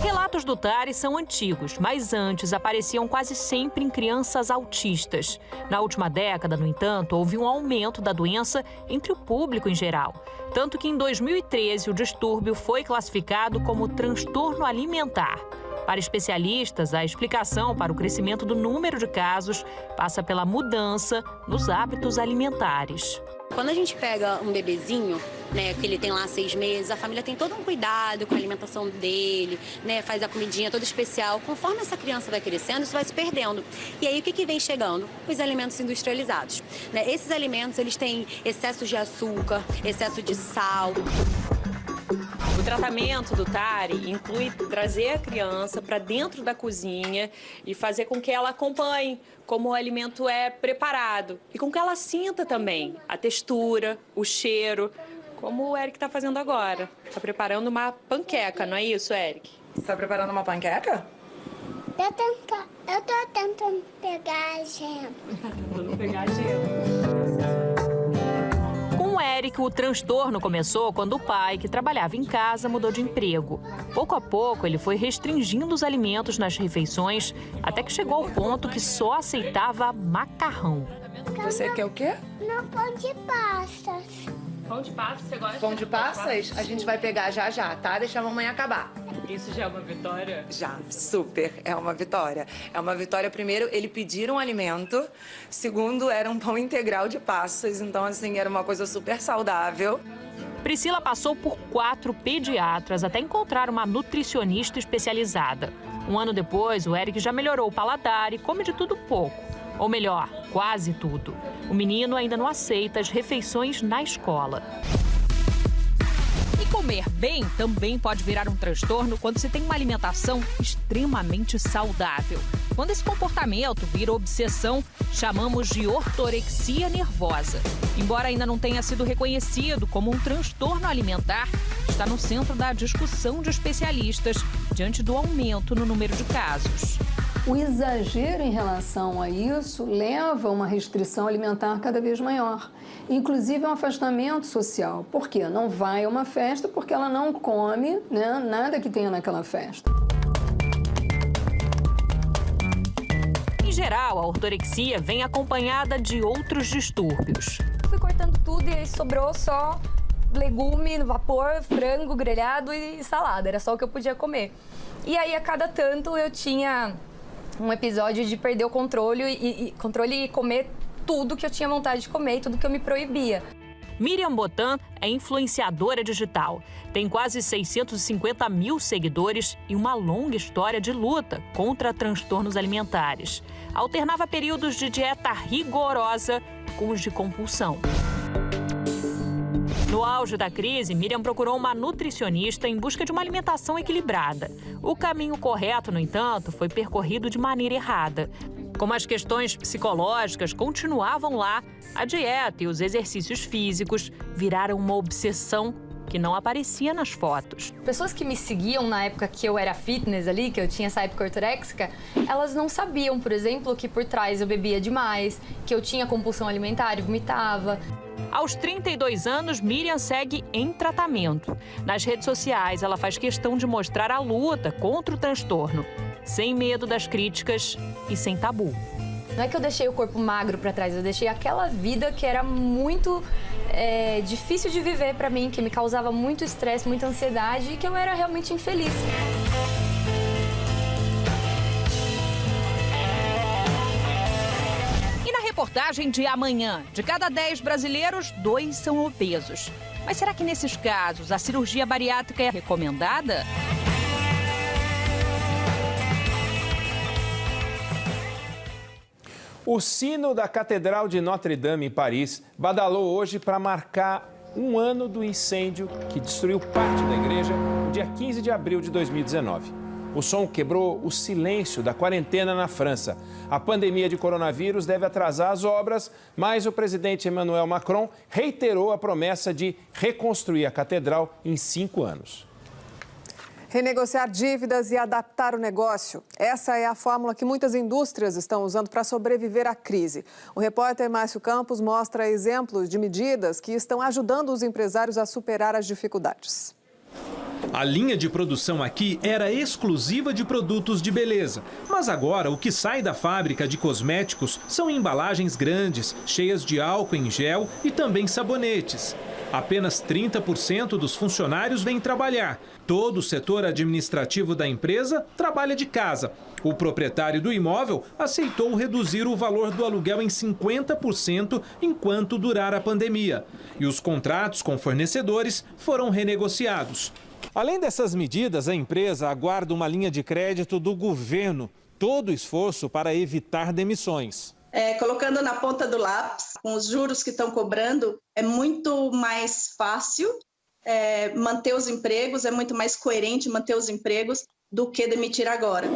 Relatos do TARI são antigos, mas antes apareciam quase sempre em crianças autistas. Na última década, no entanto, houve um aumento da doença entre o público em geral. Tanto que em 2013 o distúrbio foi classificado como transtorno alimentar. Para especialistas, a explicação para o crescimento do número de casos passa pela mudança nos hábitos alimentares. Quando a gente pega um bebezinho, né, que ele tem lá 6 meses, a família tem todo um cuidado com a alimentação dele, né, faz a comidinha toda especial. Conforme essa criança vai crescendo, isso vai se perdendo. E aí o que vem chegando? Os alimentos industrializados. Né? Esses alimentos, eles têm excesso de açúcar, excesso de sal. O tratamento do TARI inclui trazer a criança para dentro da cozinha e fazer com que ela acompanhe como o alimento é preparado e com que ela sinta também a textura, o cheiro, como o Eric está fazendo agora. Está preparando uma panqueca, não é isso, Eric? Você está preparando uma panqueca? Eu tô tentando pegar a gema. Tentando pegar a gema. Com o Eric, o transtorno começou quando o pai, que trabalhava em casa, mudou de emprego. Pouco a pouco, ele foi restringindo os alimentos nas refeições, até que chegou ao ponto que só aceitava macarrão. Você quer o quê? Não pão de pastas. Pão de passas, você gosta? Pão de passas, a gente vai pegar já, tá? Deixa a mamãe acabar. Isso já é uma vitória? Já, super, é uma vitória. É uma vitória, primeiro, ele pedir um alimento. Segundo, era um pão integral de passas, então, assim, era uma coisa super saudável. Priscila passou por 4 pediatras até encontrar uma nutricionista especializada. Um ano depois, o Eric já melhorou o paladar e come de tudo um pouco. Ou melhor, quase tudo. O menino ainda não aceita as refeições na escola. E comer bem também pode virar um transtorno quando se tem uma alimentação extremamente saudável. Quando esse comportamento vira obsessão, chamamos de ortorexia nervosa. Embora ainda não tenha sido reconhecido como um transtorno alimentar, está no centro da discussão de especialistas diante do aumento no número de casos. O exagero em relação a isso leva a uma restrição alimentar cada vez maior, inclusive um afastamento social. Por quê? Não vai a uma festa porque ela não come, né, nada que tenha naquela festa. Em geral, a ortorexia vem acompanhada de outros distúrbios. Fui cortando tudo e aí sobrou só legume no vapor, frango grelhado e salada. Era só o que eu podia comer. E aí, a cada tanto, eu tinha um episódio de perder o controle e comer tudo que eu tinha vontade de comer e tudo que eu me proibia. Miriam Botan é influenciadora digital. Tem quase 650 mil seguidores e uma longa história de luta contra transtornos alimentares. Alternava períodos de dieta rigorosa com os de compulsão. No auge da crise, Miriam procurou uma nutricionista em busca de uma alimentação equilibrada. O caminho correto, no entanto, foi percorrido de maneira errada. Como as questões psicológicas continuavam lá, a dieta e os exercícios físicos viraram uma obsessão que não aparecia nas fotos. Pessoas que me seguiam na época que eu era fitness ali, que eu tinha essa época ortoréxica, elas não sabiam, por exemplo, que por trás eu bebia demais, que eu tinha compulsão alimentar e vomitava. Aos 32 anos, Miriam segue em tratamento. Nas redes sociais, ela faz questão de mostrar a luta contra o transtorno, sem medo das críticas e sem tabu. Não é que eu deixei o corpo magro para trás, eu deixei aquela vida que era muito difícil de viver para mim, que me causava muito estresse, muita ansiedade e que eu era realmente infeliz. Reportagem de amanhã. De cada 10 brasileiros, 2 são obesos. Mas será que nesses casos a cirurgia bariátrica é recomendada? O sino da Catedral de Notre-Dame, em Paris, badalou hoje para marcar um ano do incêndio que destruiu parte da igreja no dia 15 de abril de 2019. O som quebrou o silêncio da quarentena na França. A pandemia de coronavírus deve atrasar as obras, mas o presidente Emmanuel Macron reiterou a promessa de reconstruir a catedral em 5 anos. Renegociar dívidas e adaptar o negócio. Essa é a fórmula que muitas indústrias estão usando para sobreviver à crise. O repórter Márcio Campos mostra exemplos de medidas que estão ajudando os empresários a superar as dificuldades. A linha de produção aqui era exclusiva de produtos de beleza. Mas agora o que sai da fábrica de cosméticos são embalagens grandes, cheias de álcool em gel e também sabonetes. Apenas 30% dos funcionários vêm trabalhar. Todo o setor administrativo da empresa trabalha de casa. O proprietário do imóvel aceitou reduzir o valor do aluguel em 50% enquanto durar a pandemia. E os contratos com fornecedores foram renegociados. Além dessas medidas, a empresa aguarda uma linha de crédito do governo. Todo o esforço para evitar demissões. Colocando na ponta do lápis, com os juros que estão cobrando, é muito mais fácil manter os empregos, é muito mais coerente manter os empregos do que demitir agora.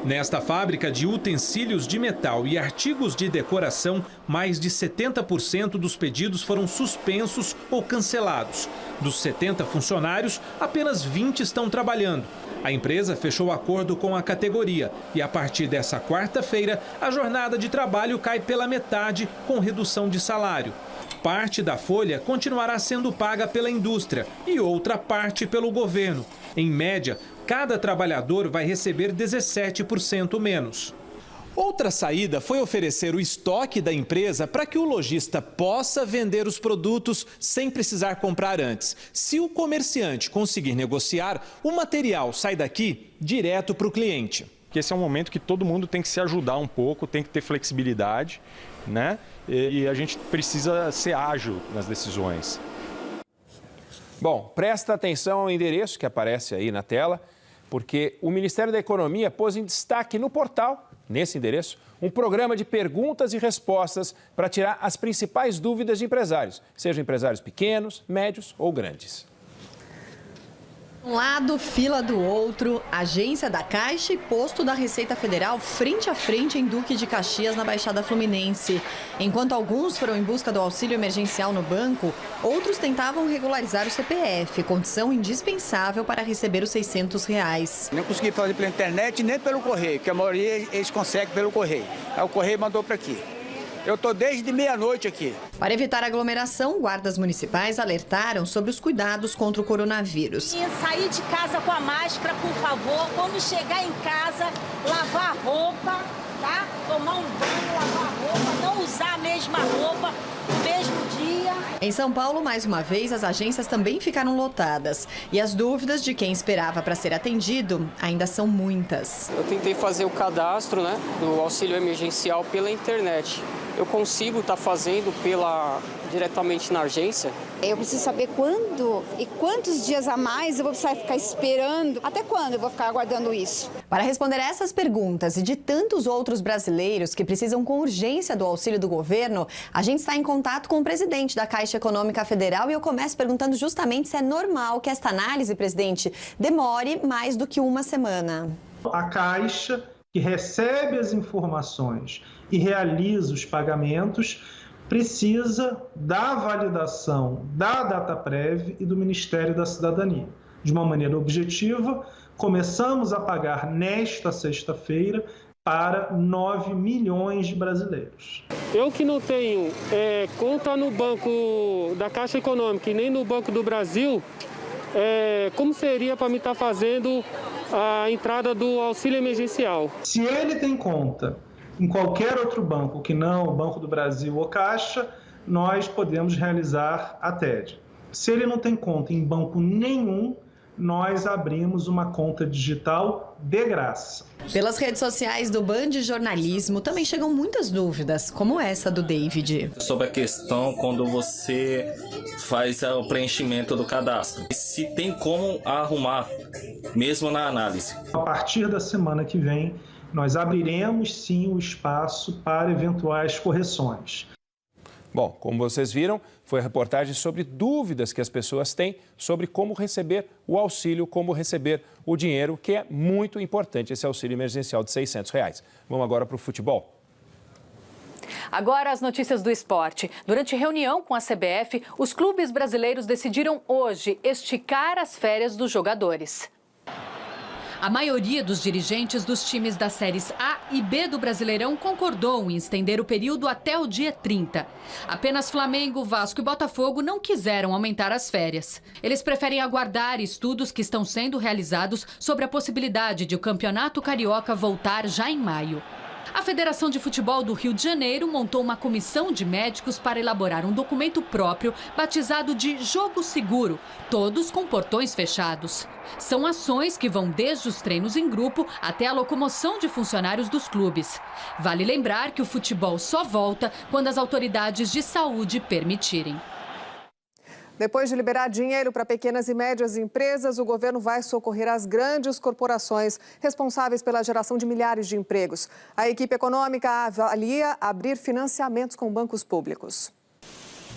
Nesta fábrica de utensílios de metal e artigos de decoração, mais de 70% dos pedidos foram suspensos ou cancelados. Dos 70 funcionários, apenas 20 estão trabalhando. A empresa fechou acordo com a categoria e, a partir dessa quarta-feira, a jornada de trabalho cai pela metade, com redução de salário. Parte da folha continuará sendo paga pela indústria e outra parte pelo governo. Em média, cada trabalhador vai receber 17% menos. Outra saída foi oferecer o estoque da empresa para que o lojista possa vender os produtos sem precisar comprar antes. Se o comerciante conseguir negociar, o material sai daqui direto para o cliente. Esse é um momento que todo mundo tem que se ajudar um pouco, tem que ter flexibilidade, né? E a gente precisa ser ágil nas decisões. Bom, presta atenção ao endereço que aparece aí na tela, porque o Ministério da Economia pôs em destaque no portal, nesse endereço, um programa de perguntas e respostas para tirar as principais dúvidas de empresários, sejam empresários pequenos, médios ou grandes. Um lado, fila do outro, agência da Caixa e posto da Receita Federal frente a frente em Duque de Caxias, na Baixada Fluminense. Enquanto alguns foram em busca do auxílio emergencial no banco, outros tentavam regularizar o CPF, condição indispensável para receber os R$600. Não consegui fazer pela internet nem pelo correio, que a maioria eles conseguem pelo correio. Aí o correio mandou para aqui. Eu estou desde meia-noite aqui. Para evitar aglomeração, guardas municipais alertaram sobre os cuidados contra o coronavírus. E sair de casa com a máscara, por favor. Quando chegar em casa, lavar a roupa, tá? Tomar um banho, lavar a roupa, não usar a mesma roupa no mesmo dia. Em São Paulo, mais uma vez, as agências também ficaram lotadas. E as dúvidas de quem esperava para ser atendido ainda são muitas. Eu tentei fazer o cadastro, do auxílio emergencial pela internet. Eu consigo estar fazendo diretamente na agência? Eu preciso saber quando e quantos dias a mais eu vou precisar ficar esperando. Até quando eu vou ficar aguardando isso? Para responder essas perguntas e de tantos outros brasileiros que precisam com urgência do auxílio do governo, a gente está em contato com o presidente da Caixa Econômica Federal e eu começo perguntando justamente se é normal que esta análise, presidente, demore mais do que uma semana. A Caixa, que recebe as informações e realiza os pagamentos, precisa da validação da Dataprev e do Ministério da Cidadania. De uma maneira objetiva, começamos a pagar nesta sexta-feira para 9 milhões de brasileiros. Eu que não tenho conta no Banco da Caixa Econômica e nem no Banco do Brasil, como seria para mim estar fazendo a entrada do auxílio emergencial? Se ele tem conta em qualquer outro banco que não o Banco do Brasil ou Caixa, nós podemos realizar a TED. Se ele não tem conta em banco nenhum, nós abrimos uma conta digital de graça. Pelas redes sociais do Band Jornalismo também chegam muitas dúvidas, como essa do David. Sobre a questão quando você faz o preenchimento do cadastro. Se tem como arrumar, mesmo na análise. A partir da semana que vem, nós abriremos sim o espaço para eventuais correções. Bom, como vocês viram, foi a reportagem sobre dúvidas que as pessoas têm sobre como receber o auxílio, como receber o dinheiro, que é muito importante, esse auxílio emergencial de R$600. Vamos agora para o futebol. Agora as notícias do esporte. Durante reunião com a CBF, os clubes brasileiros decidiram hoje esticar as férias dos jogadores. A maioria dos dirigentes dos times das séries A e B do Brasileirão concordou em estender o período até o dia 30. Apenas Flamengo, Vasco e Botafogo não quiseram aumentar as férias. Eles preferem aguardar estudos que estão sendo realizados sobre a possibilidade de o Campeonato Carioca voltar já em maio. A Federação de Futebol do Rio de Janeiro montou uma comissão de médicos para elaborar um documento próprio batizado de Jogo Seguro, todos com portões fechados. São ações que vão desde os treinos em grupo até a locomoção de funcionários dos clubes. Vale lembrar que o futebol só volta quando as autoridades de saúde permitirem. Depois de liberar dinheiro para pequenas e médias empresas, o governo vai socorrer as grandes corporações responsáveis pela geração de milhares de empregos. A equipe econômica avalia abrir financiamentos com bancos públicos.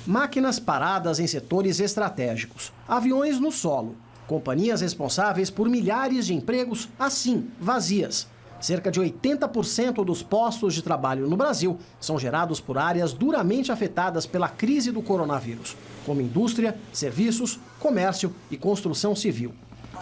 Máquinas paradas em setores estratégicos, aviões no solo, companhias responsáveis por milhares de empregos, assim, vazias. Cerca de 80% dos postos de trabalho no Brasil são gerados por áreas duramente afetadas pela crise do coronavírus, como indústria, serviços, comércio e construção civil.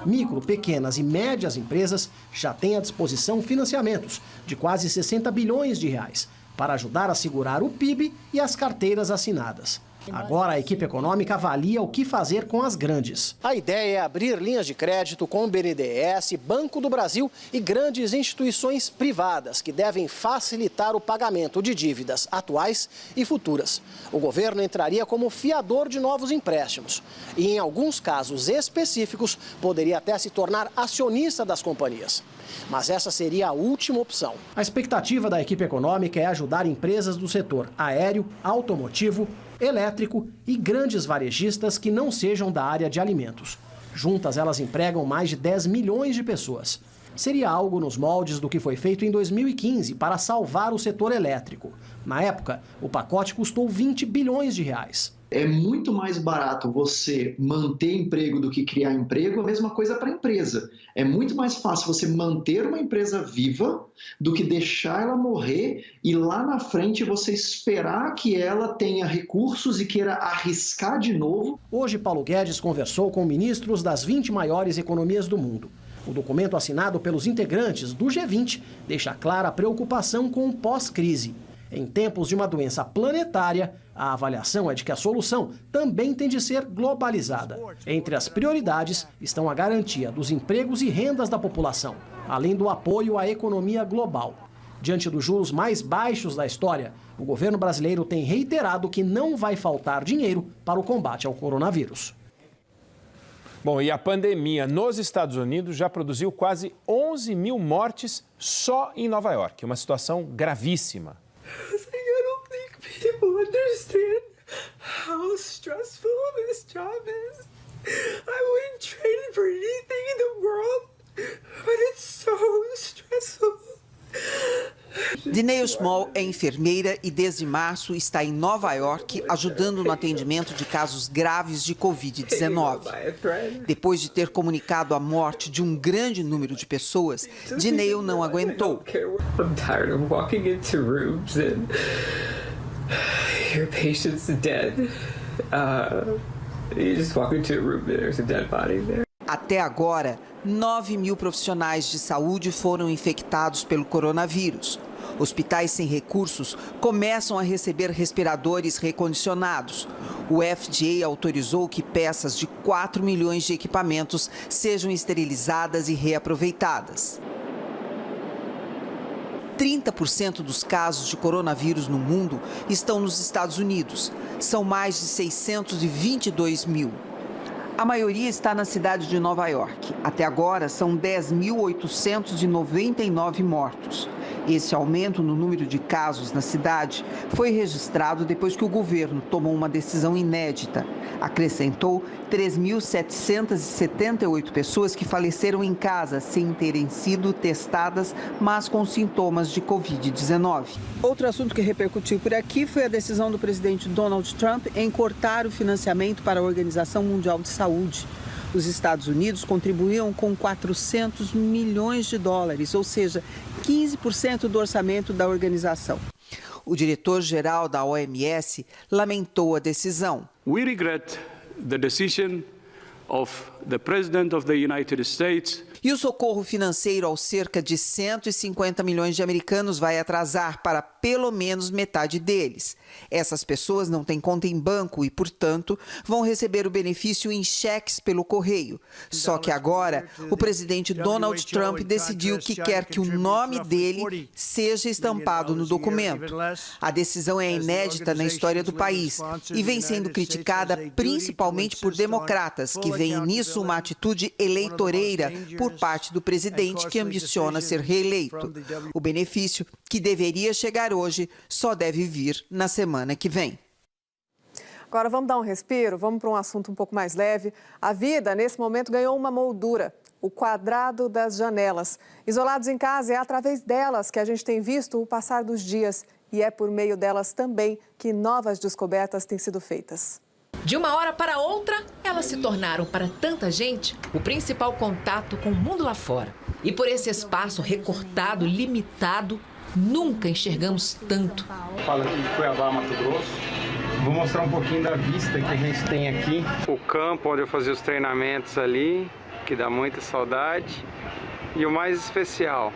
Micro, pequenas e médias empresas já têm à disposição financiamentos de quase 60 bilhões de reais para ajudar a segurar o PIB e as carteiras assinadas. Agora a equipe econômica avalia o que fazer com as grandes. A ideia é abrir linhas de crédito com o BNDES, Banco do Brasil e grandes instituições privadas que devem facilitar o pagamento de dívidas atuais e futuras. O governo entraria como fiador de novos empréstimos e, em alguns casos específicos, poderia até se tornar acionista das companhias. Mas essa seria a última opção. A expectativa da equipe econômica é ajudar empresas do setor aéreo, automotivo, elétrico e grandes varejistas que não sejam da área de alimentos. Juntas, elas empregam mais de 10 milhões de pessoas. Seria algo nos moldes do que foi feito em 2015 para salvar o setor elétrico. Na época, o pacote custou 20 bilhões de reais. É muito mais barato você manter emprego do que criar emprego, a mesma coisa para a empresa. É muito mais fácil você manter uma empresa viva do que deixar ela morrer e lá na frente você esperar que ela tenha recursos e queira arriscar de novo. Hoje, Paulo Guedes conversou com ministros das 20 maiores economias do mundo. O documento assinado pelos integrantes do G20 deixa clara a preocupação com o pós-crise. Em tempos de uma doença planetária, a avaliação é de que a solução também tem de ser globalizada. Entre as prioridades estão a garantia dos empregos e rendas da população, além do apoio à economia global. Diante dos juros mais baixos da história, o governo brasileiro tem reiterado que não vai faltar dinheiro para o combate ao coronavírus. Bom, e a pandemia nos Estados Unidos já produziu quase 11 mil mortes só em Nova York. Uma situação gravíssima. I don't think people understand how stressful this job is. I wouldn't trade it for anything in the world, but it's so stressful. Dineio Small é enfermeira e desde março está em Nova York ajudando no atendimento de casos graves de Covid-19. Depois de ter comunicado a morte de um grande número de pessoas, Dineio não aguentou. I'm tired of walking into rooms and your patient's dead. You just walk into a room and there's a dead body there. Até agora, 9 mil profissionais de saúde foram infectados pelo coronavírus. Hospitais sem recursos começam a receber respiradores recondicionados. O FDA autorizou que peças de 4 milhões de equipamentos sejam esterilizadas e reaproveitadas. 30% dos casos de coronavírus no mundo estão nos Estados Unidos. São mais de 622 mil. A maioria está na cidade de Nova York. Até agora, são 10.899 mortos. Esse aumento no número de casos na cidade foi registrado depois que o governo tomou uma decisão inédita. Acrescentou 3.778 pessoas que faleceram em casa sem terem sido testadas, mas com sintomas de Covid-19. Outro assunto que repercutiu por aqui foi a decisão do presidente Donald Trump em cortar o financiamento para a Organização Mundial de Saúde. Os Estados Unidos contribuíam com 400 milhões de dólares, ou seja, 15% do orçamento da organização. O diretor-geral da OMS lamentou a decisão. We regret the decision of the President of the United States. E o socorro financeiro aos cerca de 150 milhões de americanos vai atrasar para pelo menos metade deles. Essas pessoas não têm conta em banco e, portanto, vão receber o benefício em cheques pelo correio. Só que agora, o presidente Donald Trump decidiu que quer que o nome dele seja estampado no documento. A decisão é inédita na história do país e vem sendo criticada principalmente por democratas, que veem nisso uma atitude eleitoreira por parte do presidente que ambiciona ser reeleito. O benefício, que deveria chegar hoje, só deve vir na semana que vem. Agora vamos dar um respiro, vamos para um assunto um pouco mais leve. A vida, nesse momento, ganhou uma moldura, o quadrado das janelas. Isolados em casa, é através delas que a gente tem visto o passar dos dias. E é por meio delas também que novas descobertas têm sido feitas. De uma hora para outra, elas se tornaram para tanta gente o principal contato com o mundo lá fora. E por esse espaço recortado, limitado, nunca enxergamos tanto. Fala aqui de Cuiabá, Mato Grosso. Vou mostrar um pouquinho da vista que a gente tem aqui. O campo onde eu fazia os treinamentos ali, que dá muita saudade. E o mais especial,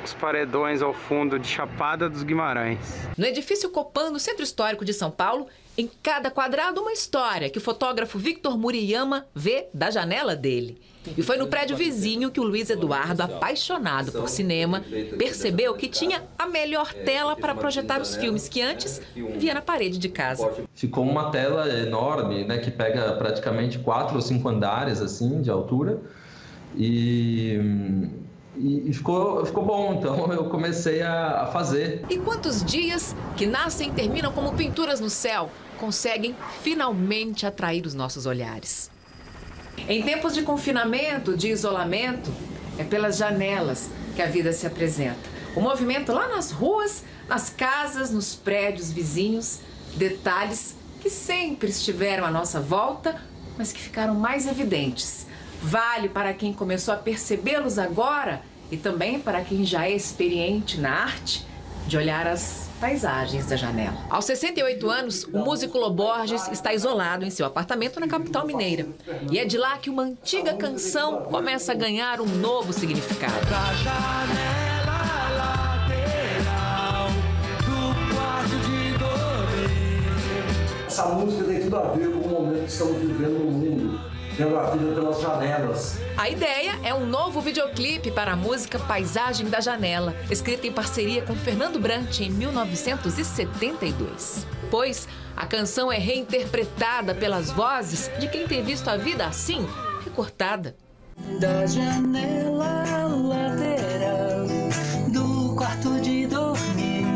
os paredões ao fundo de Chapada dos Guimarães. No edifício Copan, no Centro Histórico de São Paulo, Em cada quadrado, uma história que o fotógrafo Victor Muriyama vê da janela dele. E foi no prédio vizinho que o Luiz Eduardo, apaixonado por cinema, percebeu que tinha a melhor tela para projetar os filmes que antes via na parede de casa. Ficou uma tela enorme, né, que pega praticamente 4 ou 5 andares assim, de altura. E ficou bom, então eu comecei a fazer. E quantos dias que nascem e terminam como pinturas no céu conseguem finalmente atrair os nossos olhares. Em tempos de confinamento, de isolamento, é pelas janelas que a vida se apresenta. O movimento lá nas ruas, nas casas, nos prédios vizinhos, detalhes que sempre estiveram à nossa volta, mas que ficaram mais evidentes. Vale para quem começou a percebê-los agora e também para quem já é experiente na arte de olhar as paisagens da janela. Aos 68 anos, o músico Lô Borges está isolado em seu apartamento na capital mineira. E é de lá que uma antiga canção começa a ganhar um novo significado. Da janela lateral do quarto de dormir. Essa música tem tudo a ver com o momento que estamos vivendo no mundo. Vendo a vida pelas janelas. A ideia é um novo videoclipe para a música Paisagem da Janela, escrita em parceria com Fernando Brant em 1972. Pois a canção é reinterpretada pelas vozes de quem tem visto a vida assim, recortada. Da janela lateral do quarto de dormir.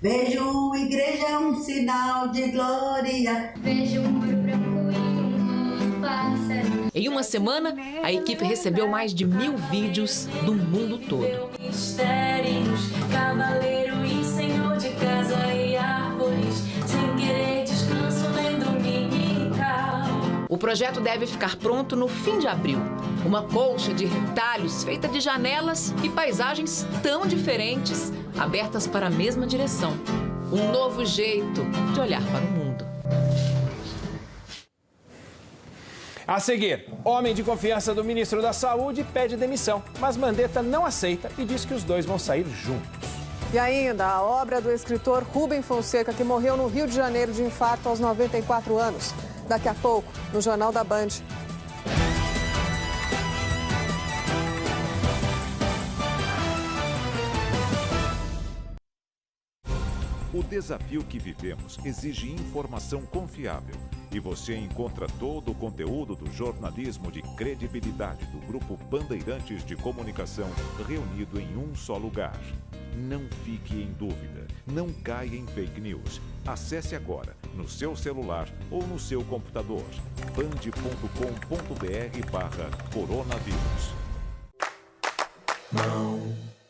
Vejo igreja, um sinal de glória. Vejo um muro branco. Em uma semana, a equipe recebeu mais de 1000 vídeos do mundo todo. Mistérios, cavaleiro e senhor de casa e árvores, sem querer descanso nem dominical. O projeto deve ficar pronto no fim de abril. Uma colcha de retalhos feita de janelas e paisagens tão diferentes, abertas para a mesma direção. Um novo jeito de olhar para o mundo. A seguir, homem de confiança do ministro da Saúde pede demissão, mas Mandetta não aceita e diz que os dois vão sair juntos. E ainda a obra do escritor Rubem Fonseca, que morreu no Rio de Janeiro de infarto aos 94 anos. Daqui a pouco, no Jornal da Band. O desafio que vivemos exige informação confiável. E você encontra todo o conteúdo do jornalismo de credibilidade do Grupo Bandeirantes de Comunicação reunido em um só lugar. Não fique em dúvida, não caia em fake news. Acesse agora, no seu celular ou no seu computador, band.com.br/coronavírus.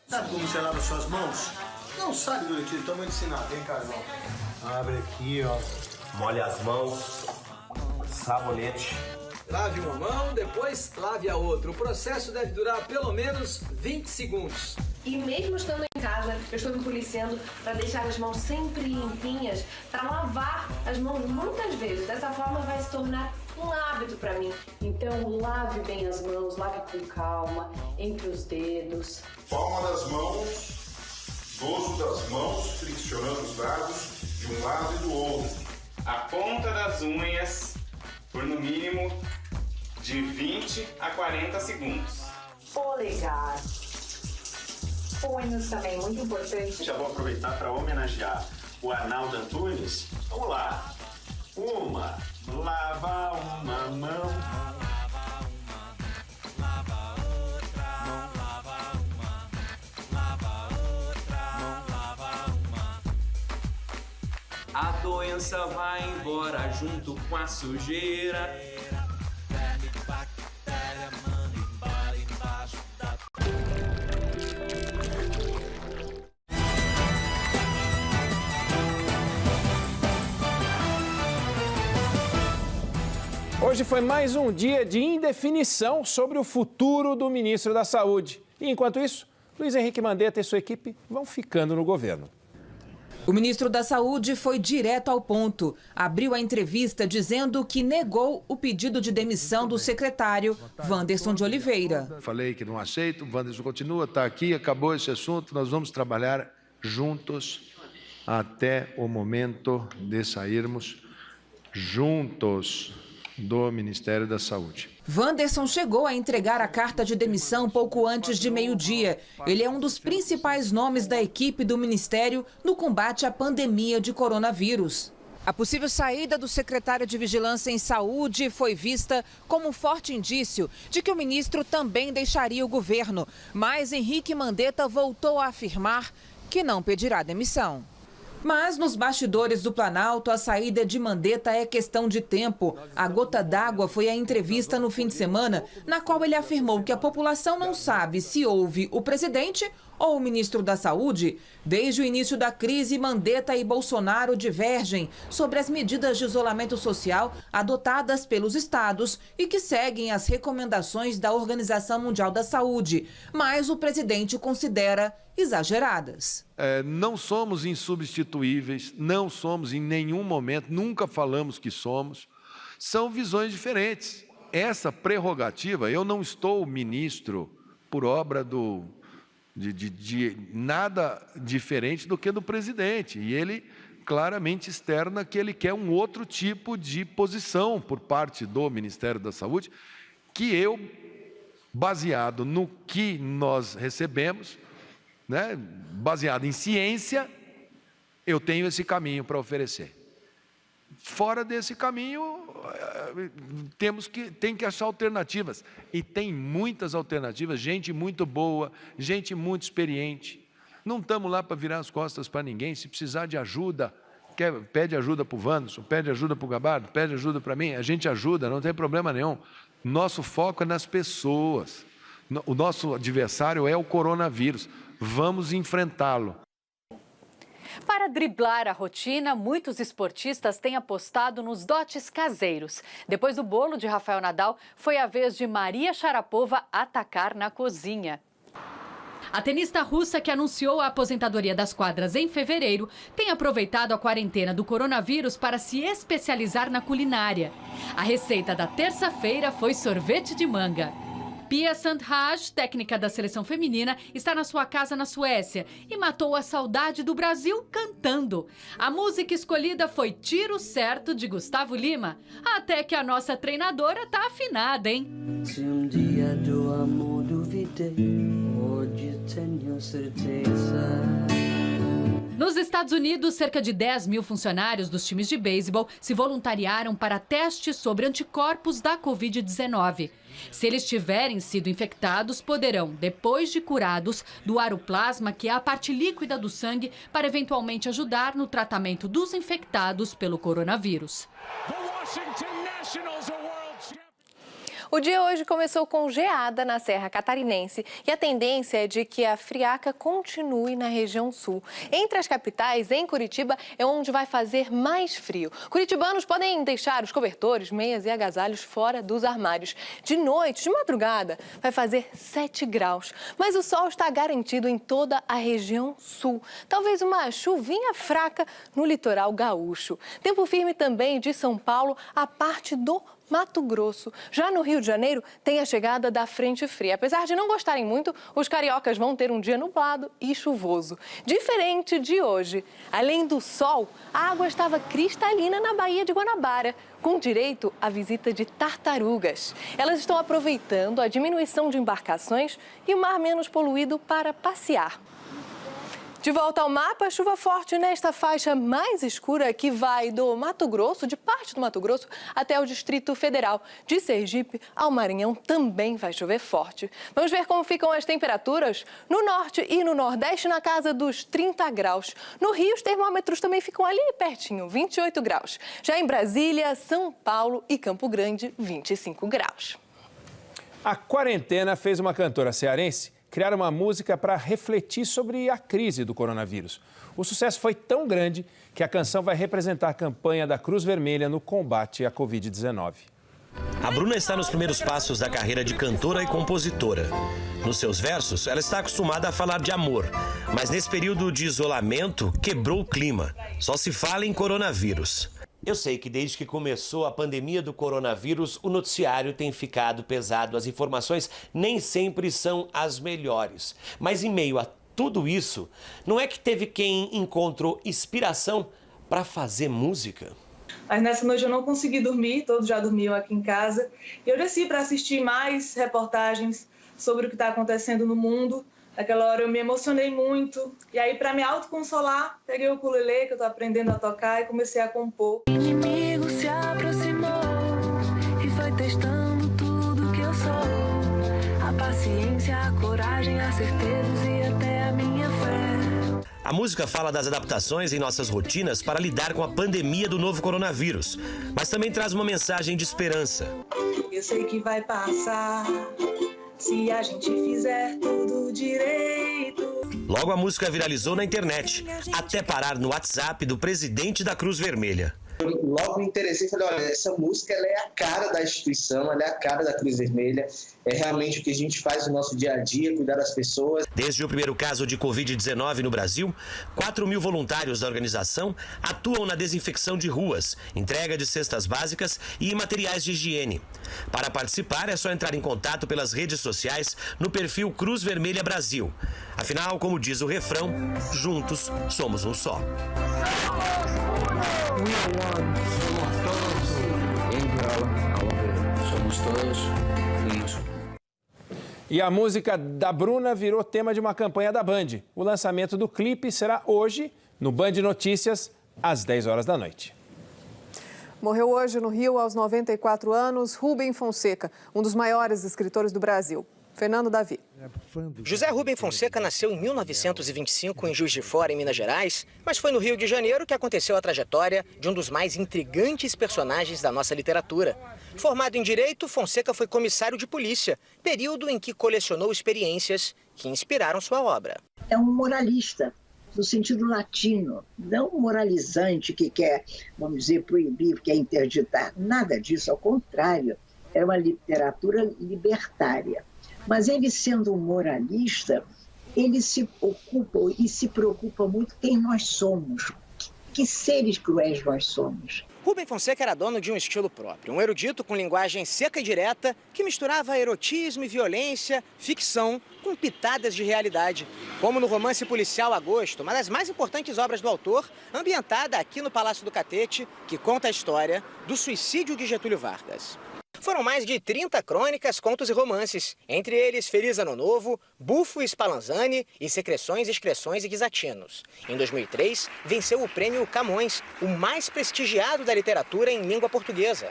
Sabe como você lava suas mãos? Não sabe, Doritinho, então eu vou ensinar. Vem cá, irmão. Abre aqui, ó. Molha as mãos. Sabonete. Lave uma mão, depois lave a outra. O processo deve durar pelo menos 20 segundos. E mesmo estando em casa, eu estou me policiando para deixar as mãos sempre limpinhas, para lavar as mãos muitas vezes. Dessa forma vai se tornar um hábito para mim. Então lave bem as mãos, lave com calma, entre os dedos. Palma das mãos, dorso das mãos, friccionando os lados de um lado e do outro. A ponta das unhas por no mínimo de 20 a 40 segundos. Polegar. Punhos também, muito importante. Já vou aproveitar para homenagear o Arnaldo Antunes. Vamos lá. Lava uma mão. A doença vai embora junto com a sujeira. Hoje foi mais um dia de indefinição sobre o futuro do ministro da Saúde. E enquanto isso, Luiz Henrique Mandetta e sua equipe vão ficando no governo. O ministro da Saúde foi direto ao ponto. Abriu a entrevista dizendo que negou o pedido de demissão do secretário Wanderson de Oliveira. Falei que não aceito, o Wanderson continua, está aqui, acabou esse assunto, nós vamos trabalhar juntos até o momento de sairmos juntos do Ministério da Saúde. Wanderson chegou a entregar a carta de demissão pouco antes de meio-dia. Ele é um dos principais nomes da equipe do Ministério no combate à pandemia de coronavírus. A possível saída do secretário de Vigilância em Saúde foi vista como um forte indício de que o ministro também deixaria o governo. Mas Henrique Mandetta voltou a afirmar que não pedirá demissão. Mas nos bastidores do Planalto, a saída de Mandetta é questão de tempo. A gota d'água foi a entrevista no fim de semana, na qual ele afirmou que a população não sabe se houve o presidente ou o ministro da Saúde. Desde o início da crise, Mandetta e Bolsonaro divergem sobre as medidas de isolamento social adotadas pelos estados e que seguem as recomendações da Organização Mundial da Saúde. Mas o presidente considera exageradas. Não somos insubstituíveis, não somos em nenhum momento, nunca falamos que somos. São visões diferentes. Essa prerrogativa, eu não estou ministro por obra de nada diferente do que do presidente. E ele claramente externa que ele quer um outro tipo de posição por parte do Ministério da Saúde, que eu, baseado no que nós recebemos, né, baseado em ciência, eu tenho esse caminho para oferecer. Fora desse caminho, tem que achar alternativas. E tem muitas alternativas, gente muito boa, gente muito experiente. Não estamos lá para virar as costas para ninguém. Se precisar de ajuda, pede ajuda para o Wanderson, pede ajuda para o Gabardo, pede ajuda para mim, a gente ajuda, não tem problema nenhum. Nosso foco é nas pessoas. O nosso adversário é o coronavírus. Vamos enfrentá-lo. Para driblar a rotina, muitos esportistas têm apostado nos dotes caseiros. Depois do bolo de Rafael Nadal, foi a vez de Maria Sharapova atacar na cozinha. A tenista russa, que anunciou a aposentadoria das quadras em fevereiro, tem aproveitado a quarentena do coronavírus para se especializar na culinária. A receita da terça-feira foi sorvete de manga. Pia Sandhage, técnica da seleção feminina, está na sua casa na Suécia e matou a saudade do Brasil cantando. A música escolhida foi Tiro Certo, de Gustavo Lima. Até que a nossa treinadora tá afinada, hein? Se um dia do amor duvidei, hoje tenho certeza. Nos Estados Unidos, cerca de 10 mil funcionários dos times de beisebol se voluntariaram para testes sobre anticorpos da Covid-19. Se eles tiverem sido infectados, poderão, depois de curados, doar o plasma, que é a parte líquida do sangue, para eventualmente ajudar no tratamento dos infectados pelo coronavírus. O dia hoje começou com geada na Serra Catarinense e a tendência é de que a friaca continue na região sul. Entre as capitais, em Curitiba, é onde vai fazer mais frio. Curitibanos podem deixar os cobertores, meias e agasalhos fora dos armários. De noite, de madrugada, vai fazer 7 graus. Mas o sol está garantido em toda a região sul. Talvez uma chuvinha fraca no litoral gaúcho. Tempo firme também de São Paulo, a parte do Mato Grosso. Já no Rio de Janeiro, tem a chegada da frente fria. Apesar de não gostarem muito, os cariocas vão ter um dia nublado e chuvoso. Diferente de hoje, além do sol, a água estava cristalina na Baía de Guanabara, com direito à visita de tartarugas. Elas estão aproveitando a diminuição de embarcações e o mar menos poluído para passear. De volta ao mapa, chuva forte nesta faixa mais escura que vai do Mato Grosso, de parte do Mato Grosso, até o Distrito Federal. De Sergipe ao Maranhão também vai chover forte. Vamos ver como ficam as temperaturas no norte e no nordeste, na casa dos 30 graus. No Rio, os termômetros também ficam ali pertinho, 28 graus. Já em Brasília, São Paulo e Campo Grande, 25 graus. A quarentena fez uma cantora cearense criar uma música para refletir sobre a crise do coronavírus. O sucesso foi tão grande que a canção vai representar a campanha da Cruz Vermelha no combate à Covid-19. A Bruna está nos primeiros passos da carreira de cantora e compositora. Nos seus versos, ela está acostumada a falar de amor, mas nesse período de isolamento, quebrou o clima. Só se fala em coronavírus. Eu sei que desde que começou a pandemia do coronavírus, o noticiário tem ficado pesado. As informações nem sempre são as melhores. Mas em meio a tudo isso, não é que teve quem encontrou inspiração para fazer música? Mas nessa noite eu não consegui dormir, todos já dormiam aqui em casa. E eu desci para assistir mais reportagens sobre o que está acontecendo no mundo. Naquela hora eu me emocionei muito. E aí, para me autoconsolar, peguei o ukulele que eu estou aprendendo a tocar e comecei a compor. O inimigo se aproximou e foi testando tudo que eu sou. A paciência, a coragem, a certeza e até a minha fé. A música fala das adaptações em nossas rotinas para lidar com a pandemia do novo coronavírus, mas também traz uma mensagem de esperança. Eu sei que vai passar, se a gente fizer tudo direito. Logo a música viralizou na internet, até parar no WhatsApp do presidente da Cruz Vermelha. Eu logo me interessei e falei, olha, essa música ela é a cara da instituição, ela é a cara da Cruz Vermelha, é realmente o que a gente faz no nosso dia a dia, cuidar das pessoas. Desde o primeiro caso de Covid-19 no Brasil, 4.000 voluntários da organização atuam na desinfecção de ruas, entrega de cestas básicas e materiais de higiene. Para participar é só entrar em contato pelas redes sociais no perfil Cruz Vermelha Brasil. Afinal, como diz o refrão, juntos somos um só. Somos todos unidos. E a música da Bruna virou tema de uma campanha da Band. O lançamento do clipe será hoje, no Band Notícias, às 10 horas da noite. Morreu hoje no Rio, aos 94 anos, Rubem Fonseca, um dos maiores escritores do Brasil. Fernando Davi. José Rubem Fonseca nasceu em 1925 em Juiz de Fora, em Minas Gerais, mas foi no Rio de Janeiro que aconteceu a trajetória de um dos mais intrigantes personagens da nossa literatura. Formado em Direito, Fonseca foi comissário de polícia, período em que colecionou experiências que inspiraram sua obra. É um moralista, no sentido latino, não moralizante que quer, vamos dizer, proibir, quer interditar. Nada disso, ao contrário, é uma literatura libertária. Mas ele, sendo um moralista, ele se ocupa e se preocupa muito quem nós somos, que seres cruéis nós somos. Rubem Fonseca era dono de um estilo próprio, um erudito com linguagem seca e direta, que misturava erotismo e violência, ficção, com pitadas de realidade. Como no romance policial Agosto, uma das mais importantes obras do autor, ambientada aqui no Palácio do Catete, que conta a história do suicídio de Getúlio Vargas. Foram mais de 30 crônicas, contos e romances, entre eles Feliz Ano Novo, Bufo e Spallanzani e Secreções, Excreções e Guisatinos. Em 2003, venceu o prêmio Camões, o mais prestigiado da literatura em língua portuguesa.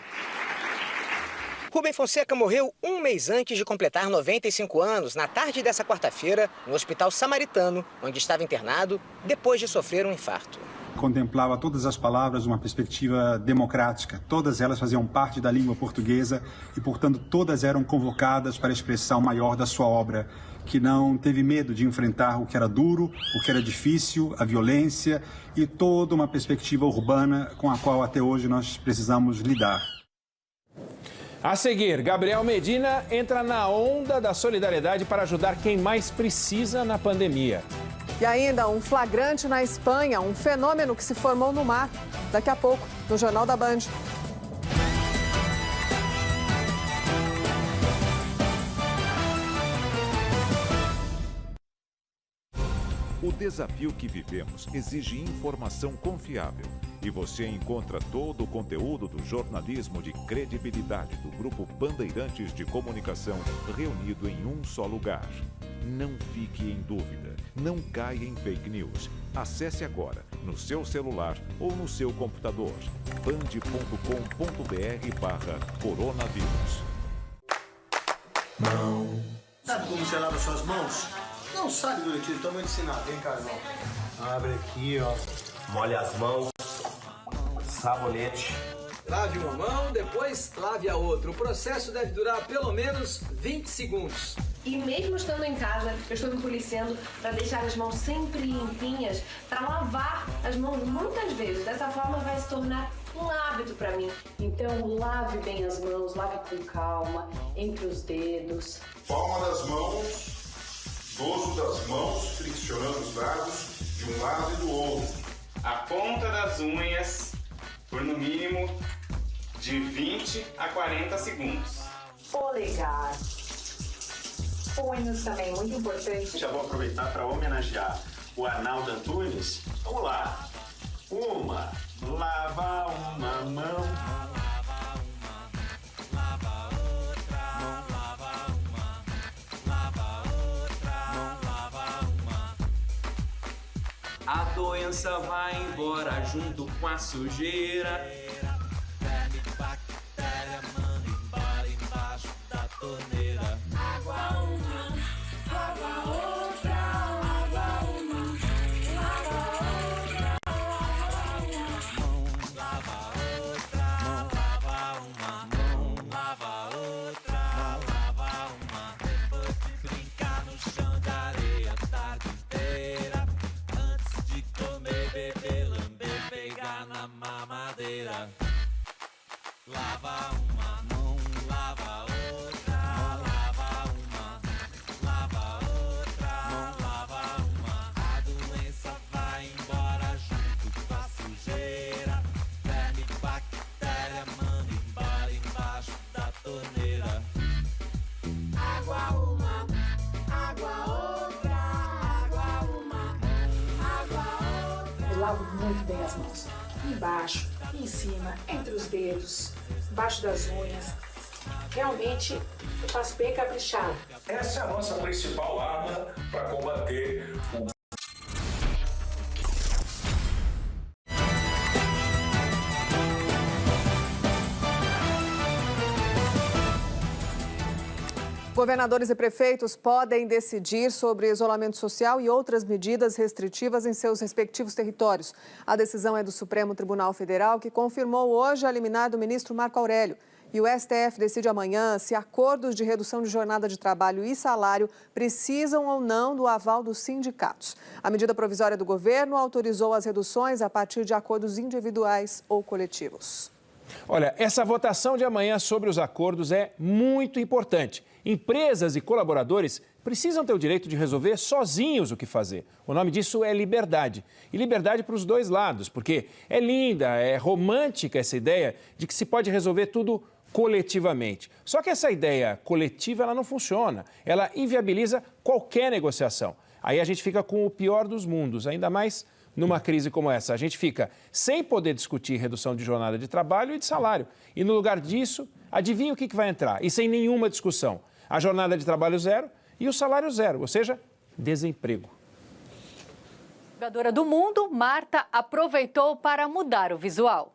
Rubem Fonseca morreu um mês antes de completar 95 anos, na tarde dessa quarta-feira, no Hospital Samaritano, onde estava internado, depois de sofrer um infarto. Contemplava todas as palavras uma perspectiva democrática. Todas elas faziam parte da língua portuguesa e, portanto, todas eram convocadas para a expressão maior da sua obra, que não teve medo de enfrentar o que era duro, o que era difícil, a violência e toda uma perspectiva urbana com a qual até hoje nós precisamos lidar. A seguir, Gabriel Medina entra na onda da solidariedade para ajudar quem mais precisa na pandemia. E ainda um flagrante na Espanha, um fenômeno que se formou no mar. Daqui a pouco, no Jornal da Band. O desafio que vivemos exige informação confiável. E você encontra todo o conteúdo do jornalismo de credibilidade do Grupo Bandeirantes de Comunicação reunido em um só lugar. Não fique em dúvida, não caia em fake news. Acesse agora, no seu celular ou no seu computador, band.com.br/coronavírus. Sabe como você lava suas mãos? Não sabe, Domitila? Então eu vou ensinar. Vem cá, irmão. Abre aqui, ó. Molhe as mãos, sabonete. Lave uma mão, depois lave a outra. O processo deve durar pelo menos 20 segundos. E mesmo estando em casa, eu estou me policiando para deixar as mãos sempre limpinhas, para lavar as mãos muitas vezes. Dessa forma vai se tornar um hábito para mim. Então lave bem as mãos, lave com calma, entre os dedos. Palma das mãos, dorso das mãos, friccionando os lados de um lado e do outro. A ponta das unhas por no mínimo de 20 a 40 segundos. Polegar, punhos também, muito importante. Já vou aproveitar para homenagear o Arnaldo Antunes. Vamos lá. Uma, lava uma mão. Lava outra, lava uma, lava outra, lava uma. A doença vai embora junto com a sujeira. Verme, bactéria, manda embora embaixo da torneira. Água uma, água outra, água uma, água outra, água uma, lava outra, lava uma, lava outra, lava uma. Depois de brincar no chão de areia a tarde inteira, antes de comer, beber, lamber, pegar na mamadeira. Lava uma mão, lava outra, lava uma, lava outra, lava uma. A doença vai embora junto com a sujeira. Verme, bactéria, manda embora embaixo da torneira. Água uma, água outra, água uma, água outra. Eu lavo muito bem as mãos. Embaixo, em cima, entre os dedos, embaixo das unhas. Realmente, eu faço bem caprichado. Essa é a nossa principal arma para combater o Governadores e prefeitos podem decidir sobre isolamento social e outras medidas restritivas em seus respectivos territórios. A decisão é do Supremo Tribunal Federal, que confirmou hoje a liminar do ministro Marco Aurélio. E o STF decide amanhã se acordos de redução de jornada de trabalho e salário precisam ou não do aval dos sindicatos. A medida provisória do governo autorizou as reduções a partir de acordos individuais ou coletivos. Olha, essa votação de amanhã sobre os acordos é muito importante. Empresas e colaboradores precisam ter o direito de resolver sozinhos o que fazer. O nome disso é liberdade. E liberdade para os dois lados, porque é linda, é romântica essa ideia de que se pode resolver tudo coletivamente. Só que essa ideia coletiva ela não funciona, ela inviabiliza qualquer negociação. Aí a gente fica com o pior dos mundos, ainda mais numa crise como essa. A gente fica sem poder discutir redução de jornada de trabalho e de salário. E no lugar disso, adivinha o que vai entrar? E sem nenhuma discussão. A jornada de trabalho zero e o salário zero, ou seja, desemprego. Jogadora do mundo, Marta aproveitou para mudar o visual.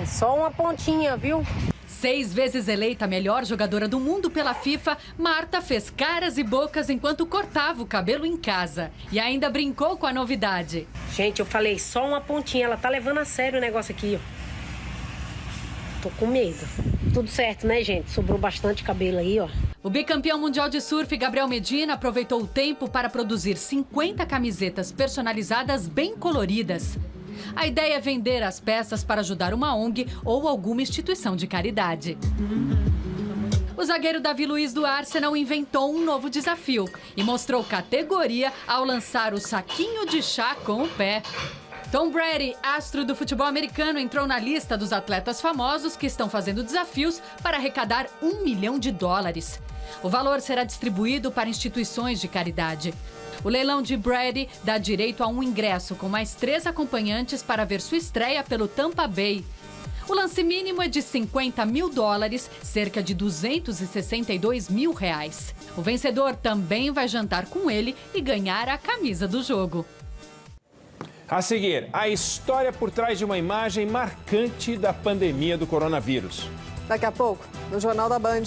É só uma pontinha, viu? 6 vezes eleita a melhor jogadora do mundo pela FIFA, Marta fez caras e bocas enquanto cortava o cabelo em casa. E ainda brincou com a novidade. Gente, eu falei só uma pontinha. Ela tá levando a sério o negócio aqui, ó. Tô com medo. Tudo certo, né, gente? Sobrou bastante cabelo aí, ó. O bicampeão mundial de surf, Gabriel Medina, aproveitou o tempo para produzir 50 camisetas personalizadas bem coloridas. A ideia é vender as peças para ajudar uma ONG ou alguma instituição de caridade. O zagueiro Davi Luiz do Arsenal inventou um novo desafio e mostrou categoria ao lançar o saquinho de chá com o pé. Tom Brady, astro do futebol americano, entrou na lista dos atletas famosos que estão fazendo desafios para arrecadar $1 milhão. O valor será distribuído para instituições de caridade. O leilão de Brady dá direito a um ingresso com mais 3 acompanhantes para ver sua estreia pelo Tampa Bay. O lance mínimo é de $50 mil, cerca de R$262 mil. O vencedor também vai jantar com ele e ganhar a camisa do jogo. A seguir, a história por trás de uma imagem marcante da pandemia do coronavírus. Daqui a pouco, no Jornal da Band.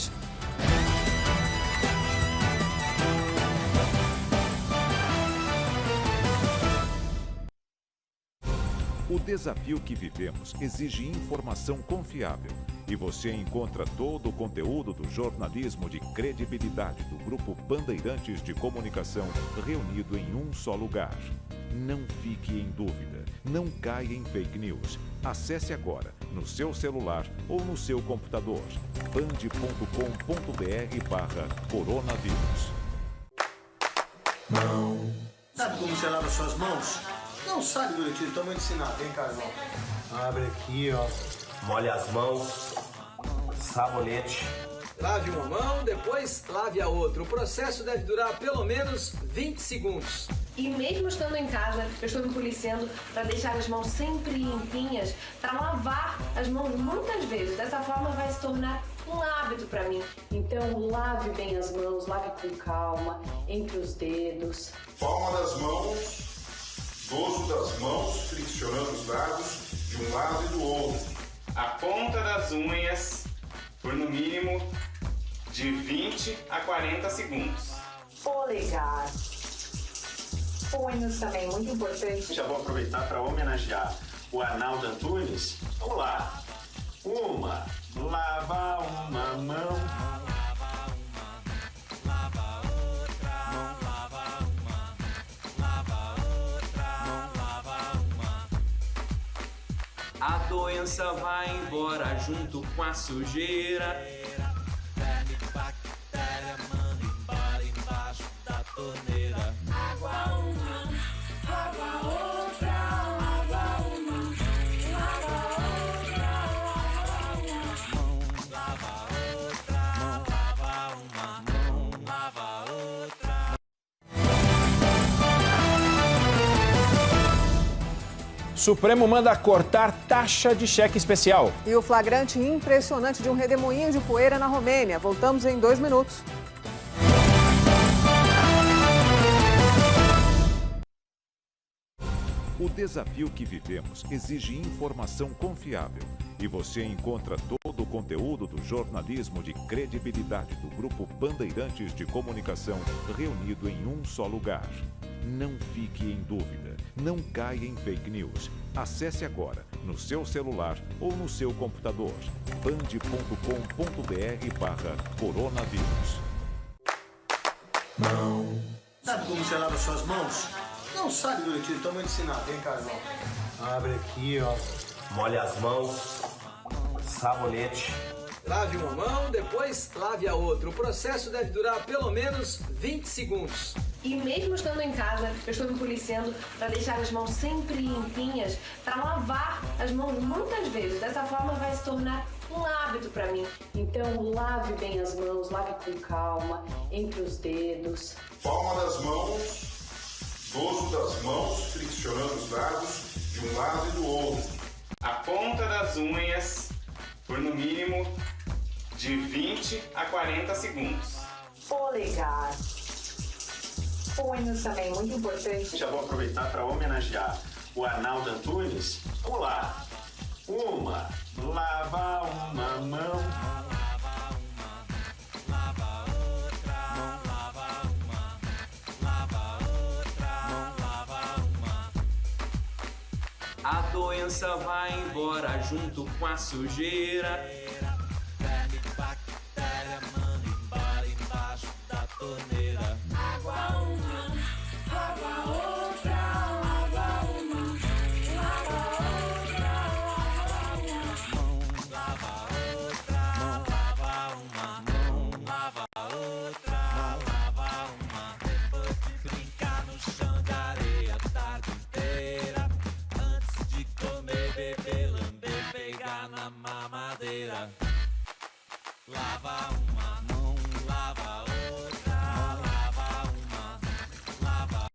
O desafio que vivemos exige informação confiável. E você encontra todo o conteúdo do jornalismo de credibilidade do Grupo Bandeirantes de Comunicação reunido em um só lugar. Não fique em dúvida, não caia em fake news. Acesse agora, no seu celular ou no seu computador, band.com.br/coronavírus. Sabe como você lava suas mãos? Não sabe, Doretilo, então eu vou ensinar. Vem cá, irmão. Abre aqui, ó. Molha as mãos, sabonete, Lave uma mão, depois lave a outra. O processo deve durar pelo menos 20 segundos. E mesmo estando em casa, eu estou me policiando para deixar as mãos sempre limpinhas, para lavar as mãos muitas vezes. Dessa forma vai se tornar um hábito para mim. Então lave bem as mãos, lave com calma, entre os dedos. Palma das mãos, dorso das mãos, friccionando os lados de um lado e do outro. A ponta das unhas por no mínimo de 20 a 40 segundos. Polegar. Punhos também, muito importante. Já vou aproveitar para homenagear o Arnaldo Antunes. Vamos lá. Lava uma mão. A doença vai embora junto com a sujeira. Verme, bactéria, manda embora embaixo da torneira. Água uma, água outra, água uma, água outra, lava outra, lava uma, lava outra. Supremo manda cortar taxa de cheque especial. E o flagrante impressionante de um redemoinho de poeira na Romênia. Voltamos em 2 minutos. O desafio que vivemos exige informação confiável. E você encontra todo o conteúdo do jornalismo de credibilidade do Grupo Bandeirantes de Comunicação reunido em um só lugar. Não fique em dúvida. Não caia em fake news. Acesse agora, no seu celular ou no seu computador, band.com.br/coronavírus. Sabe como você lava suas mãos? Não sabe, Domitila? Então vou ensinar. Vem cá, irmão. Abre aqui, ó. Molha as mãos, sabonete. Lave uma mão, depois lave a outra. O processo deve durar pelo menos 20 segundos. E mesmo estando em casa, eu estou me policiando para deixar as mãos sempre limpinhas, para lavar as mãos muitas vezes. Dessa forma vai se tornar um hábito para mim. Então lave bem as mãos, lave com calma, entre os dedos. Palma das mãos, dorso das mãos, friccionando os lados de um lado e do outro. A ponta das unhas por no mínimo de 20 a 40 segundos. Polegar. Punhos também, muito importante. Já vou aproveitar para homenagear o Arnaldo Antunes. Vamos lá. Lava uma mão. A doença vai embora junto com a sujeira. Verme, bactéria, manda embora embaixo da torneira. Água uma, água outra, água uma, água outra, lava outra, lava uma, lava outra, lava uma. Depois de brincar no chão de areia a tarde inteira. De comer, beber, lamber, pegar na mamadeira. Lava uma mão, lava outra, lava uma, lava.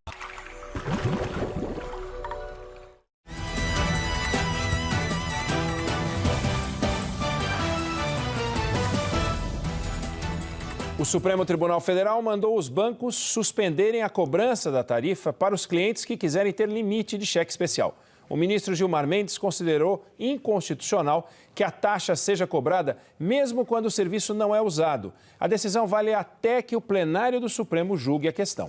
O Supremo Tribunal Federal mandou os bancos suspenderem a cobrança da tarifa para os clientes que quiserem ter limite de cheque especial. O ministro Gilmar Mendes considerou inconstitucional que a taxa seja cobrada mesmo quando o serviço não é usado. A decisão vale até que o plenário do Supremo julgue a questão.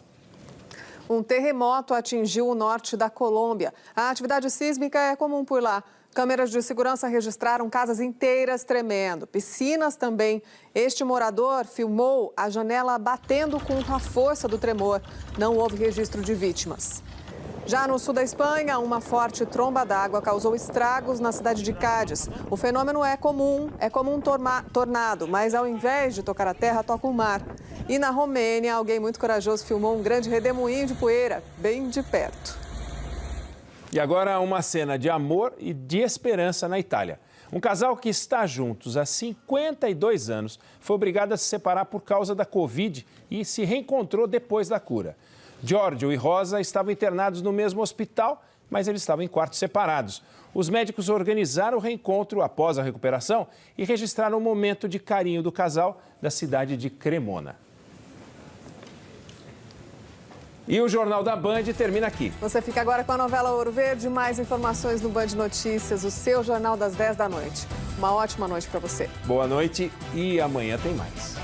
Um terremoto atingiu o norte da Colômbia. A atividade sísmica é comum por lá. Câmeras de segurança registraram casas inteiras tremendo, piscinas também. Este morador filmou a janela batendo com a força do tremor. Não houve registro de vítimas. Já no sul da Espanha, uma forte tromba d'água causou estragos na cidade de Cádiz. O fenômeno é como um tornado, mas ao invés de tocar a terra, toca o mar. E na Romênia, alguém muito corajoso filmou um grande redemoinho de poeira, bem de perto. E agora uma cena de amor e de esperança na Itália. Um casal que está juntos há 52 anos foi obrigado a se separar por causa da Covid e se reencontrou depois da cura. Giorgio e Rosa estavam internados no mesmo hospital, mas eles estavam em quartos separados. Os médicos organizaram o reencontro após a recuperação e registraram um momento de carinho do casal da cidade de Cremona. E o Jornal da Band termina aqui. Você fica agora com a novela Ouro Verde, mais informações no Band Notícias, o seu jornal das 10 da noite. Uma ótima noite para você. Boa noite e amanhã tem mais.